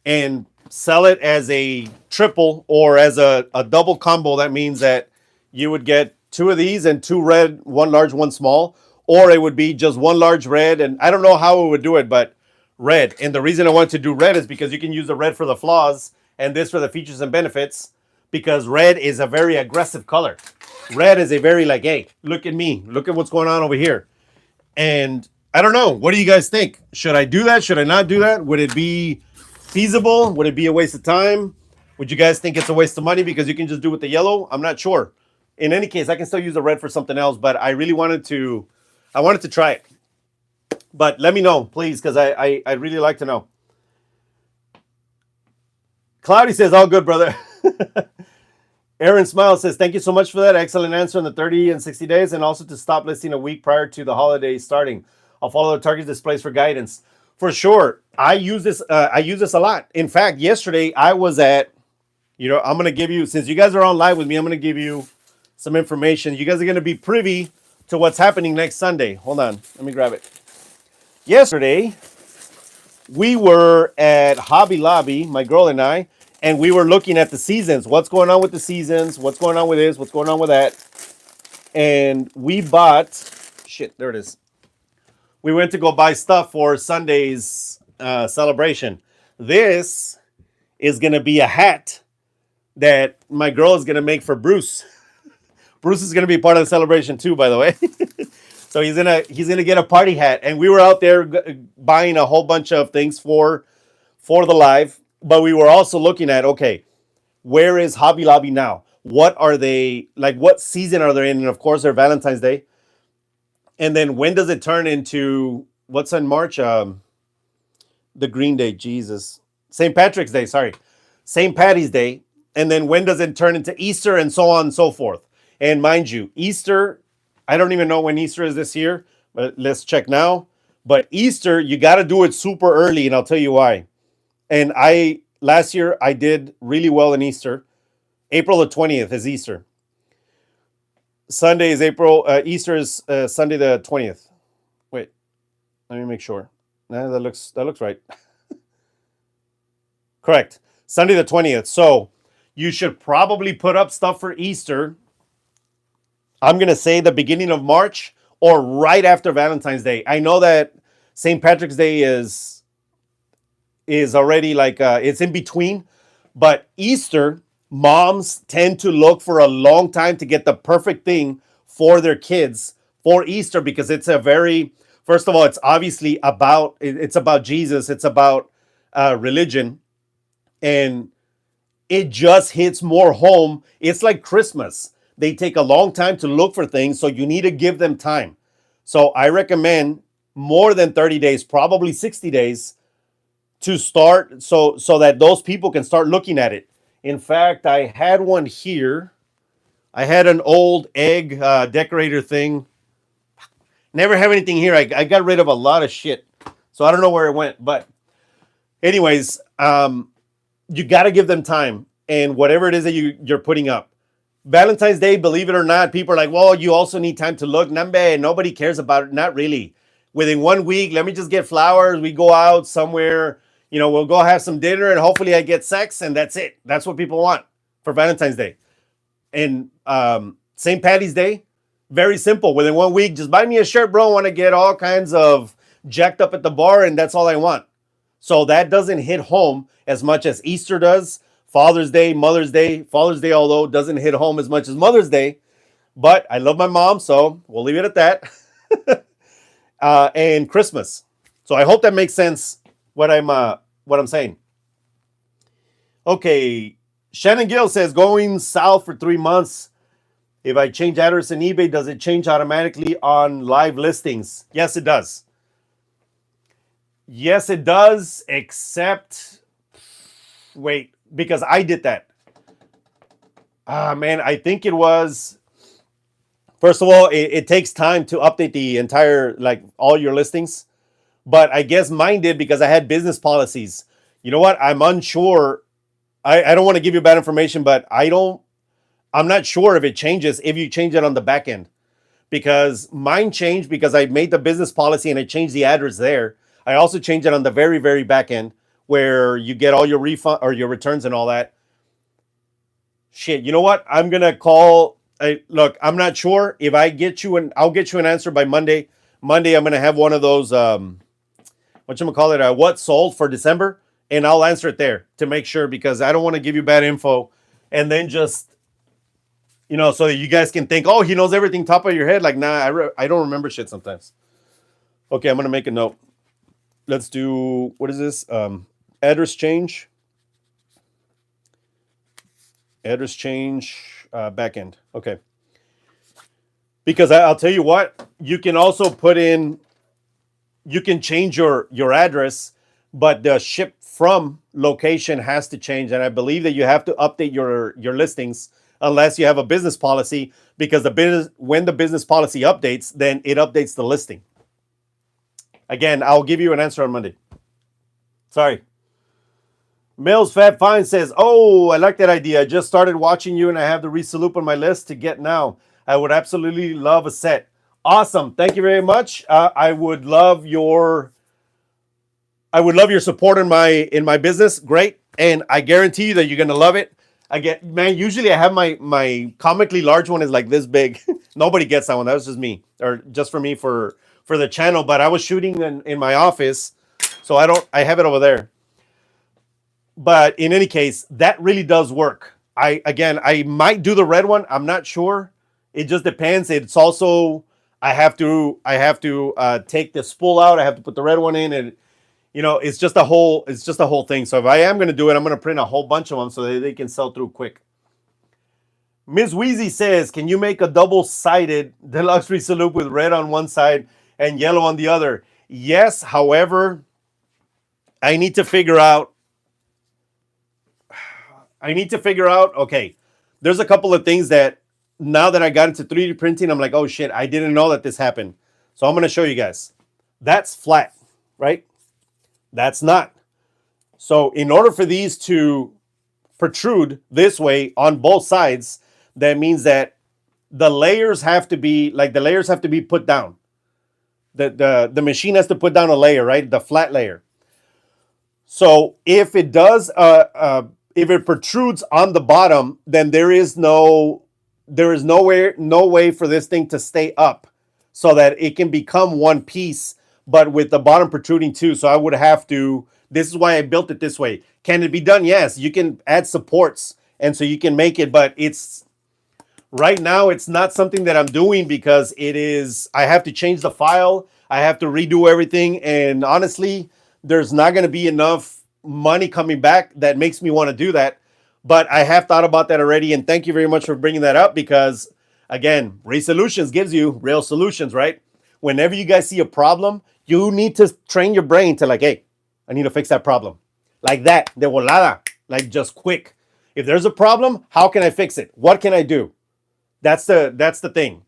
and sell it as a triple or as a double combo. That means that you would get 2 of these and 2 red, 1 large, 1 small, or it would be just 1 large red. And I don't know how it would do it, but red. And the reason I want to do red is because you can use the red for the flaws and this for the features and benefits, because red is a very aggressive color. Red is a very like, hey, look at me. Look at what's going on over here. And I don't know. What do you guys think? Should I do that? Should I not do that? Would it be feasible? Would it be a waste of time? Would you guys think it's a waste of money because you can just do with the yellow? I'm not sure. In any case, I can still use the red for something else, but I really wanted to try it. But let me know, please, because I'd really like to know. Cloudy says, all good, brother. Aaron Smile says, thank you so much for that. Excellent answer in the 30 and 60 days, and also to stop listing a week prior to the holidays starting. I'll follow the target displays for guidance. For sure. I use this a lot. In fact, yesterday I was at, I'm going to give you, since you guys are on live with me, I'm going to give you some information. You guys are going to be privy to what's happening next Sunday. Hold on. Let me grab it. Yesterday, we were at Hobby Lobby, my girl and I, and we were looking at the seasons. What's going on with the seasons? What's going on with this? What's going on with that? And we bought, there it is. We went to go buy stuff for Sunday's celebration. This is going to be a hat that my girl is going to make for Bruce. Bruce is going to be part of the celebration too, by the way. So he's gonna get a party hat, and we were out there buying a whole bunch of things for the live. But we were also looking at, okay, where is Hobby Lobby now? What are they like? What season are they in? And of course, they're Valentine's Day. And then when does it turn into what's in March? The Green Day, Jesus, St. Patrick's Day. Sorry, St. Patty's Day. And then when does it turn into Easter and so on and so forth? And mind you, Easter, I don't even know when Easter is this year, but let's check now. But Easter, you got to do it super early, and I'll tell you why. And last year, I did really well in Easter. April the 20th is Easter. Sunday is Easter is Sunday the 20th. Wait, let me make sure. No, that looks right. Correct. Sunday the 20th. So you should probably put up stuff for Easter. I'm going to say the beginning of March or right after Valentine's Day. I know that St. Patrick's Day is already like, it's in between. But Easter, moms tend to look for a long time to get the perfect thing for their kids for Easter, because it's first of all, it's obviously about Jesus. It's about religion. And it just hits more home. It's like Christmas. They take a long time to look for things, so you need to give them time. So I recommend more than 30 days, probably 60 days to start, so that those people can start looking at it. In fact, I had one here. I had an old egg decorator thing. Never have anything here. I got rid of a lot of shit, so I don't know where it went. But anyways, you got to give them time, and whatever it is that you're putting up. Valentine's Day, believe it or not, people are like, well, you also need time to look. Nambe, nobody cares about it. Not really. Within 1 week, let me just get flowers. We go out somewhere. We'll go have some dinner, and hopefully I get sex, and that's it. That's what people want for Valentine's Day. And St. Patty's Day, very simple. Within 1 week, just buy me a shirt, bro. I want to get all kinds of jacked up at the bar, and that's all I want. So that doesn't hit home as much as Easter does. Father's Day, Mother's Day. Father's Day, although, doesn't hit home as much as Mother's Day. But I love my mom, so we'll leave it at that. And Christmas. So I hope that makes sense what I'm saying. Okay. Shannon Gill says, going south for 3 months. If I change address in eBay, does it change automatically on live listings? Yes, it does. Yes, it does, except, wait, because I did that. Man, I think it was, first of all, it takes time to update the entire, like all your listings. But I guess mine did because I had business policies. You know what? I'm unsure. I don't want to give you bad information, but I'm not sure if it changes if you change it on the back end. Because mine changed because I made the business policy and I changed the address there. I also changed it on the very, very back end where you get all your refund or your returns and all that. Shit, you know what? I'm gonna call. Look, I'm not sure if I'll get you an answer by Monday. Monday, I'm gonna have one of those what sold for December, and I'll answer it there to make sure because I don't want to give you bad info and then just so that you guys can think, oh, he knows everything top of your head. Like, nah, I don't remember shit sometimes. Okay, I'm gonna make a note. Let's do, what is this? Address change. Address change backend. Okay. Because I'll tell you what, you can also put in, you can change your address, but the ship from location has to change. And I believe that you have to update your listings unless you have a business policy, because when the business policy updates, then it updates the listing. Again, I'll give you an answer on Monday. Sorry. Mills Fat Fine says, oh, I like that idea. I just started watching you and I have the Resellupe on my list to get now. I would absolutely love a set. Awesome. Thank you very much. I would love your support in my business. Great. And I guarantee you that you're going to love it. Usually I have my comically large one is like this big. Nobody gets that one. That was just me, or just for me for the channel. But I was shooting in my office, so I have it over there. But in any case, that really does work. I might do the red one. I'm not sure. It just depends. It's also, I have to take the spool out. I have to put the red one in, and it's just a whole thing. So if I am going to do it, I'm going to print a whole bunch of them so that they can sell through quick. Ms. Wheezy says, can you make a double-sided deluxe Resellupe with red on one side and yellow on the other? Yes. However, I need to figure out, okay, there's a couple of things that now that I got into 3D printing, I'm like, oh shit, I didn't know that this happened. So I'm going to show you guys. That's flat, right? That's not. So in order for these to protrude this way on both sides, that means that the layers have to be put down. The machine has to put down a layer, right? The flat layer. So if it does, if it protrudes on the bottom, then there is no way for this thing to stay up so that it can become one piece, but with the bottom protruding too. So I would have to, this is why I built it this way. Can it be done? Yes, you can add supports, and so you can make it, but right now it's not something that I'm doing because I have to change the file. I have to redo everything. And honestly, there's not going to be enough money coming back that makes me want to do that. But I have thought about that already. And thank you very much for bringing that up because, again, Resellutions gives you real solutions, right? Whenever you guys see a problem, you need to train your brain to like, hey, I need to fix that problem. Like that, de volada, like just quick. If there's a problem, how can I fix it? What can I do? That's the thing.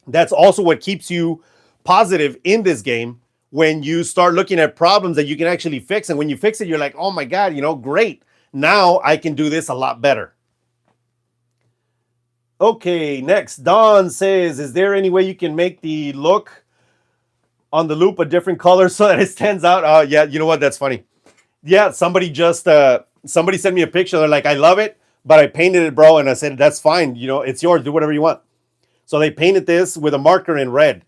That's also what keeps you positive in this game when you start looking at problems that you can actually fix. And when you fix it, you're like, oh my God, great. Now I can do this a lot better. Okay, next. Don says, is there any way you can make the look on the loop a different color so that it stands out? Yeah, you know what? That's funny. Yeah, somebody sent me a picture. They're like, I love it, but I painted it, bro. And I said, that's fine. It's yours. Do whatever you want. So they painted this with a marker in red.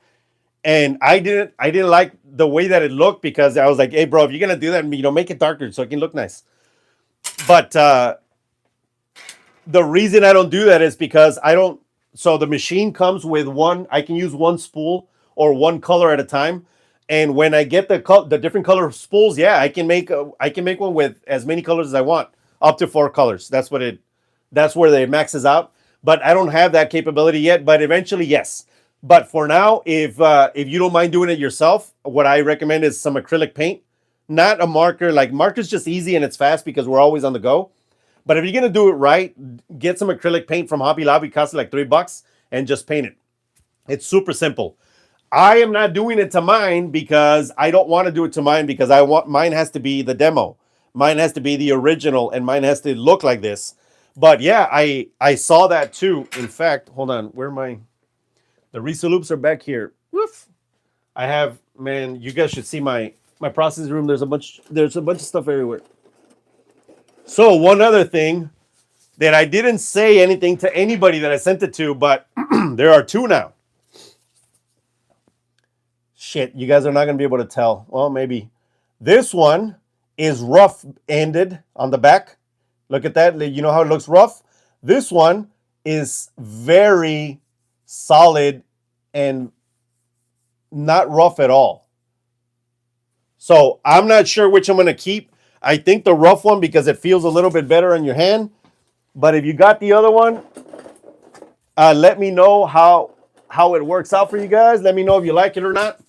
And I didn't like the way that it looked because I was like, hey, bro, if you're going to do that, make it darker so it can look nice. But the reason I don't do that is because so the machine comes with I can use one spool or one color at a time. And when I get the different color spools, yeah, I can make one with as many colors as I want. up to 4 colors. That's where it maxes out. But I don't have that capability yet, but eventually, yes. But for now, if you don't mind doing it yourself, what I recommend is some acrylic paint, not a marker. Like marker's just easy and it's fast because we're always on the go. But if you're gonna do it right, get some acrylic paint from Hobby Lobby. It costs like $3 and just paint it. It's super simple. I am not doing it to mine because I don't want to do it to mine because I want mine has to be the demo. Mine has to be the original and mine has to look like this. But yeah, I saw that too. In fact, hold on, the Reselloupes are back here. Woof. I have, man, you guys should see my processing room. There's a bunch of stuff everywhere. So one other thing that I didn't say anything to anybody that I sent it to, but there are 2 now. Shit, you guys are not going to be able to tell. Well, maybe. This one is rough-ended on the back. Look at that. You know how it looks rough? This one is very solid and not rough at all. So I'm not sure which I'm going to keep. I think the rough one because it feels a little bit better in your hand. But if you got the other one, let me know how it works out for you guys. Let me know if you like it or not.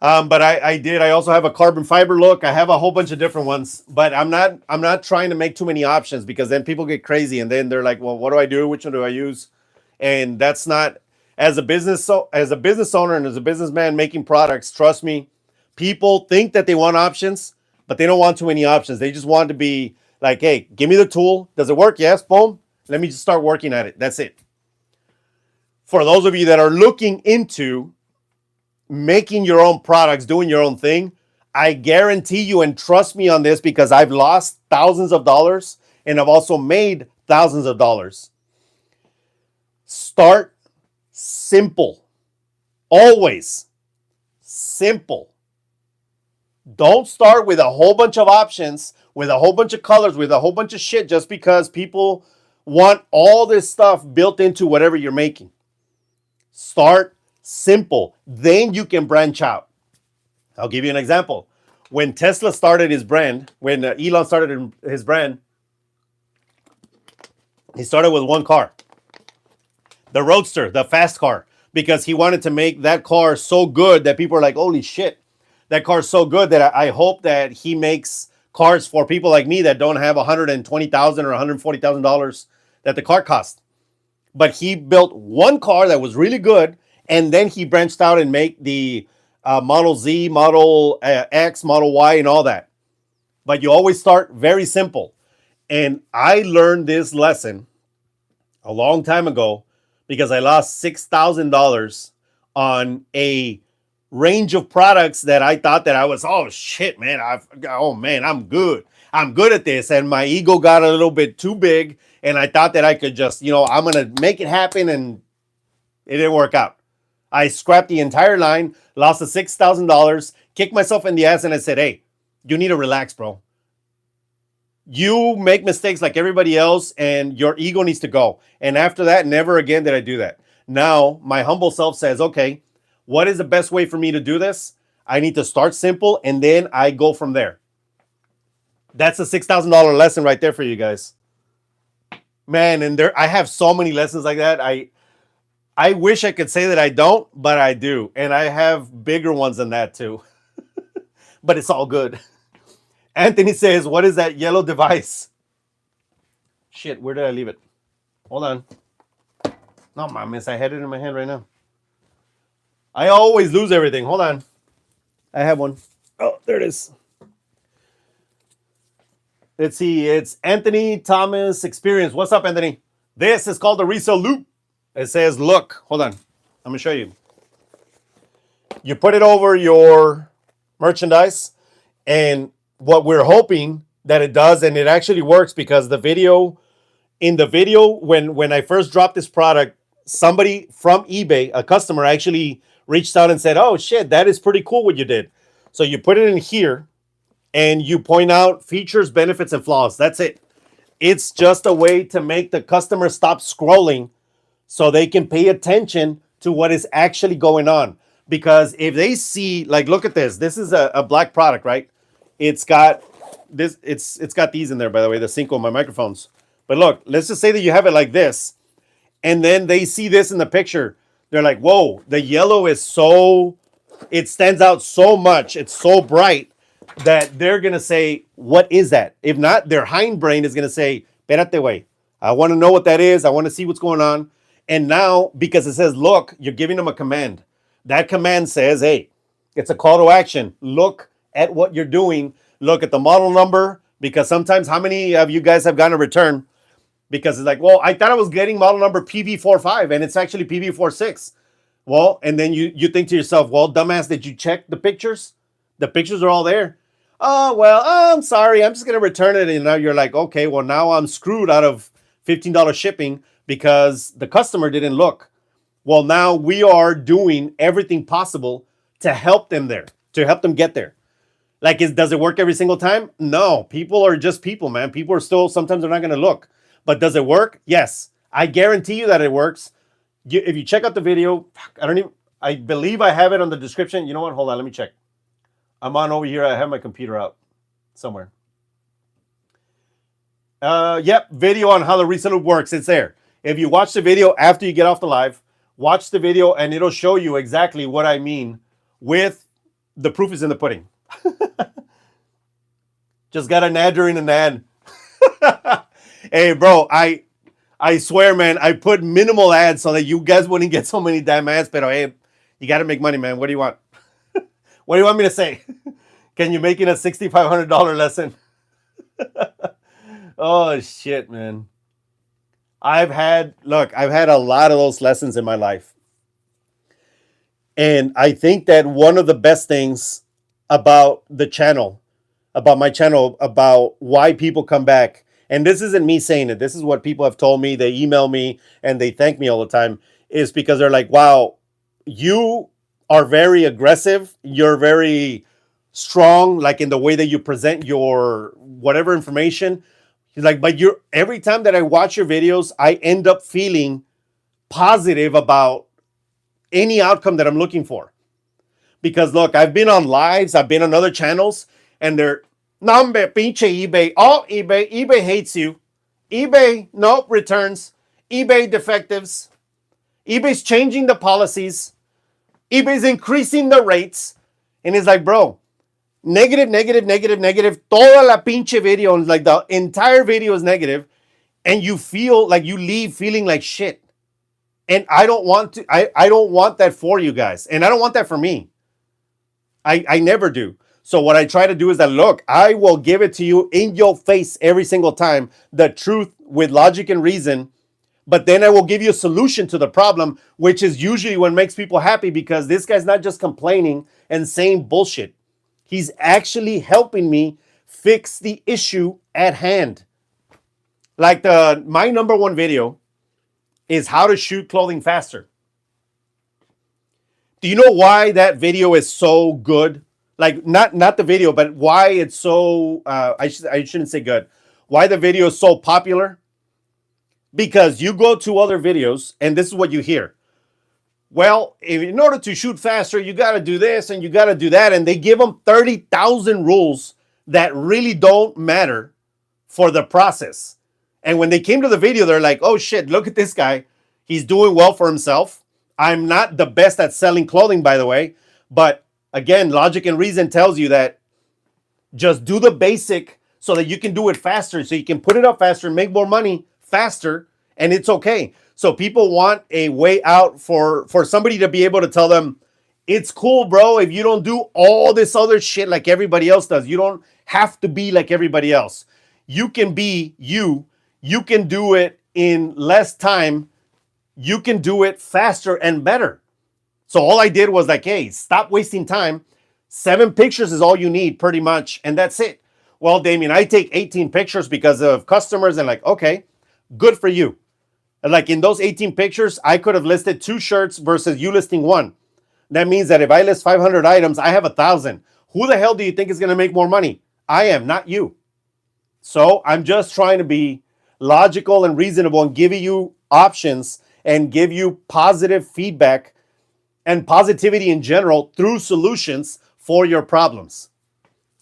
But I also have a carbon fiber look. I have a whole bunch of different ones, but I'm not trying to make too many options because then people get crazy and then they're like, well, what do I do? Which one do I use? And that's not, as a business owner and as a businessman making products, trust me, people think that they want options, but they don't want too many options. They just want to be like, hey, give me the tool. Does it work? Yes. Boom. Let me just start working at it. That's it. For those of you that are looking into making your own products, doing your own thing, I guarantee you, and trust me on this because I've lost thousands of dollars and I've also made thousands of dollars. Start simple. Always simple. Don't start with a whole bunch of options, with a whole bunch of colors, with a whole bunch of shit just because people want all this stuff built into whatever you're making. Start simple. Then you can branch out. I'll give you an example. When Tesla started his brand, when Elon started his brand, he started with one car. The Roadster, the fast car. Because he wanted to make that car so good that people are like, holy shit. That car's so good that I hope that he makes cars for people like me that don't have $120,000 or $140,000 that the car cost. But he built one car that was really good, and then he branched out and made the Model Z, Model X, Model Y, and all that. But you always start very simple. And I learned this lesson a long time ago because I lost $6,000 on a range of products that I thought that I was, oh shit, man, I'm good. I'm good at this. And my ego got a little bit too big. And I thought that I could just, I'm going to make it happen. And it didn't work out. I scrapped the entire line, lost the $6,000, kicked myself in the ass. And I said, hey, you need to relax, bro. You make mistakes like everybody else and your ego needs to go. And after that, never again did I do that. Now, my humble self says, okay, what is the best way for me to do this? I need to start simple and then I go from there. That's a $6,000 lesson right there for you guys. Man, and I have so many lessons like that. I wish I could say that I don't, but I do. And I have bigger ones than that too. But it's all good. Anthony says, what is that yellow device? Shit, where did I leave it? Hold on. No, mames, I had it in my hand right now. I always lose everything. Hold on. I have one. Oh, there it is. Let's see. It's Anthony Thomas Experience. What's up, Anthony? This is called the Resellupe. It says, look. Hold on. I'm going to show you. You put it over your merchandise. And what we're hoping that it does, and it actually works because in the video, when I first dropped this product, somebody from eBay, a customer, actually reached out and said, oh shit, that is pretty cool what you did. So you put it in here and you point out features, benefits, and flaws. That's it. It's just a way to make the customer stop scrolling so they can pay attention to what is actually going on. Because if they see, like, look at this. This is a black product, right? It's got it's got these in there, by the way, the Cinco, my microphones. But look, let's just say that you have it like this, and then they see this in the picture. They're like, whoa, the yellow is so, it stands out so much. It's so bright that they're going to say, what is that? If not, their hindbrain is going to say, espérate, güey. I want to know what that is. I want to see what's going on. And now, because it says, look, you're giving them a command. That command says, hey, it's a call to action. Look at what you're doing. Look at the model number. Because sometimes, how many of you guys have gotten a return? Because it's like, well, I thought I was getting model number PV45 and it's actually PV46. Well, and then you think to yourself, well, dumbass, did you check the pictures? The pictures are all there. Oh, well, I'm sorry. I'm just going to return it. And now you're like, okay, well, now I'm screwed out of $15 shipping because the customer didn't look. Well, now we are doing everything possible to help them there, to help them get there. Like, does it work every single time? No. People are just people, man. People are still, sometimes they're not going to look. But does it work? Yes. I guarantee you that it works. If you check out the video, I believe I have it on the description. You know what? Hold on. Let me check. I'm on over here. I have my computer out somewhere. Yep. Video on how the Resellupe works. It's there. If you watch the video after you get off the live, watch the video and it'll show you exactly what I mean with the proof is in the pudding. Just got an ad during an ad. Hey, bro, I swear, man, I put minimal ads so that you guys wouldn't get so many damn ads. But hey, you got to make money, man. What do you want? What do you want me to say? Can you make it a $6,500 lesson? Oh, shit, man. I've had a lot of those lessons in my life. And I think that one of the best things about the channel, about my channel, about why people come back, and this isn't me saying it, this is what people have told me, they email me and they thank me all the time, is because they're like, wow, you are very aggressive, you're very strong, like in the way that you present your whatever information. He's like, but every time that I watch your videos, I end up feeling positive about any outcome that I'm looking for. Because look, I've been on lives, I've been on other channels, and they're, Nambe, pinche eBay. Oh, eBay hates you. eBay, nope, returns. eBay defectives. eBay's changing the policies. eBay's increasing the rates. And it's like, bro, negative. Toda la pinche video, like the entire video is negative. And you feel like you leave feeling like shit. And I don't want to, I don't want that for you guys. And I don't want that for me. I never do. So what I try to do is that, look, I will give it to you in your face every single time, the truth with logic and reason, but then I will give you a solution to the problem, which is usually what makes people happy because this guy's not just complaining and saying bullshit. He's actually helping me fix the issue at hand. Like my number one video is how to shoot clothing faster. Do you know why that video is so good? Like not the video, but why it's so, I shouldn't say good. Why the video is so popular? Because you go to other videos and this is what you hear. Well, in order to shoot faster, you got to do this and you got to do that. And they give them 30,000 rules that really don't matter for the process. And when they came to the video, they're like, oh shit, look at this guy. He's doing well for himself. I'm not the best at selling clothing, by the way, but again, logic and reason tells you that just do the basic so that you can do it faster, so you can put it up faster and make more money faster, and it's okay. So people want a way out for somebody to be able to tell them, it's cool, bro, if you don't do all this other shit like everybody else does. You don't have to be like everybody else. You can be you. You can do it in less time. You can do it faster and better. So all I did was like, hey, stop wasting time. 7 pictures is all you need pretty much. And that's it. Well, Damien, I take 18 pictures because of customers and like, okay, good for you. And like in those 18 pictures, I could have listed 2 shirts versus you listing 1. That means that if I list 500 items, I have 1,000. Who the hell do you think is going to make more money? I am, not you. So I'm just trying to be logical and reasonable and give you options and give you positive feedback and positivity in general through solutions for your problems.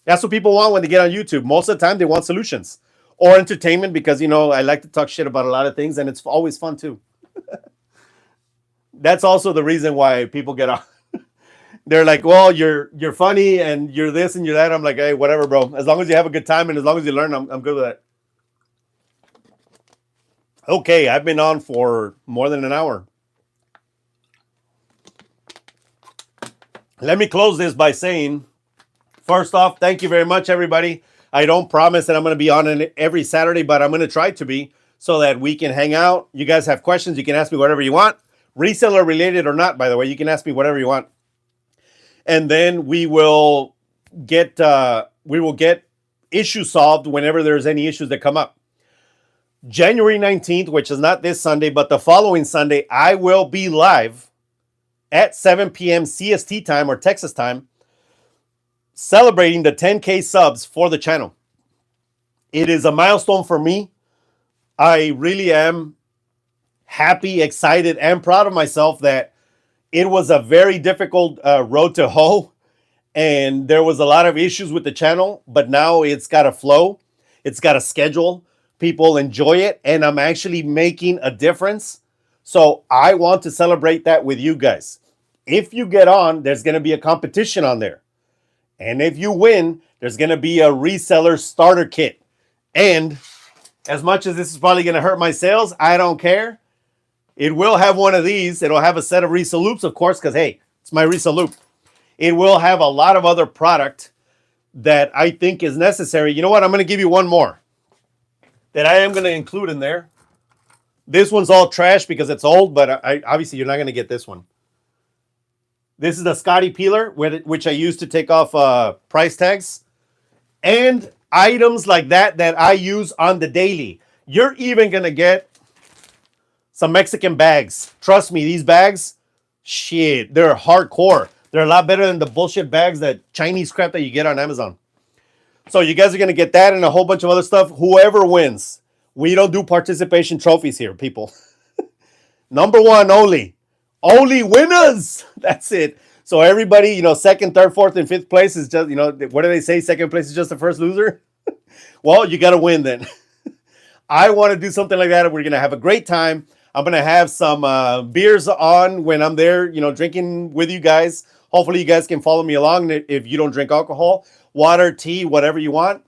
That's what people want when they get on YouTube. Most of the time, they want solutions or entertainment because, I like to talk shit about a lot of things and it's always fun too. That's also the reason why people get on. They're like, well, you're funny and you're this and you're that. I'm like, hey, whatever, bro. As long as you have a good time and as long as you learn, I'm good with that. Okay, I've been on for more than an hour. Let me close this by saying, first off, thank you very much, everybody. I don't promise that I'm going to be on every Saturday, but I'm going to try to be so that we can hang out. You guys have questions. You can ask me whatever you want. Reseller related or not, by the way. You can ask me whatever you want. And then we will get issues solved whenever there's any issues that come up. January 19th, which is not this Sunday, but the following Sunday, I will be live at 7 p.m. CST time or Texas time, celebrating the 10K subs for the channel. It is a milestone for me. I really am happy, excited, and proud of myself that it was a very difficult road to hoe, and there was a lot of issues with the channel, but now it's got a flow. It's got a schedule. People enjoy it, and I'm actually making a difference. So I want to celebrate that with you guys. If you get on, there's going to be a competition on there. And if you win, there's going to be a reseller starter kit. And as much as this is probably going to hurt my sales, I don't care. It will have one of these. It'll have a set of Reselloupes, of course, because, hey, it's my Reselloupe. It will have a lot of other product that I think is necessary. You know what? I'm going to give you one more that I am going to include in there. This one's all trash because it's old, but obviously you're not going to get this one. This is the Scotty Peeler, which I use to take off price tags. And items like that I use on the daily. You're even going to get some Mexican bags. Trust me, these bags, shit, they're hardcore. They're a lot better than the bullshit bags, that Chinese crap that you get on Amazon. So you guys are going to get that and a whole bunch of other stuff. Whoever wins. We don't do participation trophies here, people. Number one only. Only winners. That's it. So everybody, second, third, fourth, and fifth place is just, what do they say? Second place is just the first loser. Well, you got to win then. I want to do something like that. We're going to have a great time. I'm going to have some beers on when I'm there, drinking with you guys. Hopefully you guys can follow me along if you don't drink alcohol. Water, tea, whatever you want.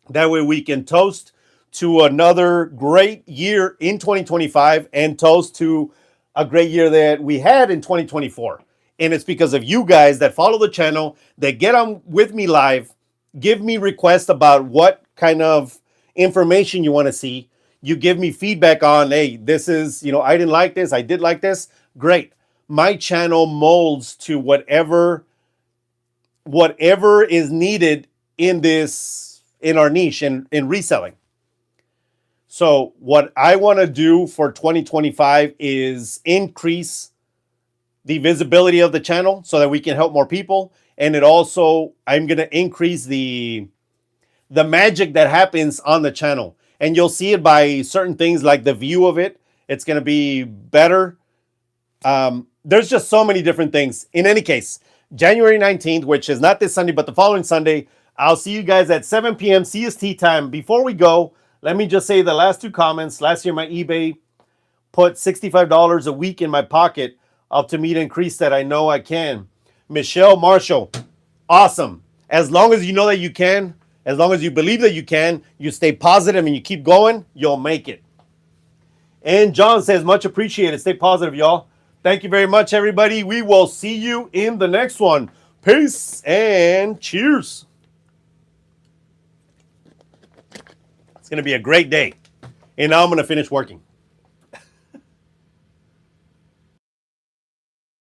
That way we can toast to another great year in 2025 and toast to a great year that we had in 2024. And it's because of you guys that follow the channel, that get on with me live, give me requests about what kind of information you want to see. You give me feedback on, hey, this is, I didn't like this, I did like this. Great. My channel molds to whatever is needed in our niche in reselling. So what I want to do for 2025 is increase the visibility of the channel so that we can help more people. And I'm going to increase the magic that happens on the channel. And you'll see it by certain things like the view of it. It's going to be better. There's just so many different things. In any case, January 19th, which is not this Sunday, but the following Sunday, I'll see you guys at 7 p.m. CST time. Before we go, let me just say the last two comments. Last year, my eBay put $65 a week in my pocket. Up to me to increase that. I know I can. Michelle Marshall, awesome. As long as you know that you can, as long as you believe that you can, you stay positive and you keep going, you'll make it. And John says, much appreciated. Stay positive, y'all. Thank you very much, everybody. We will see you in the next one. Peace and cheers. It's going to be a great day. And now I'm going to finish working.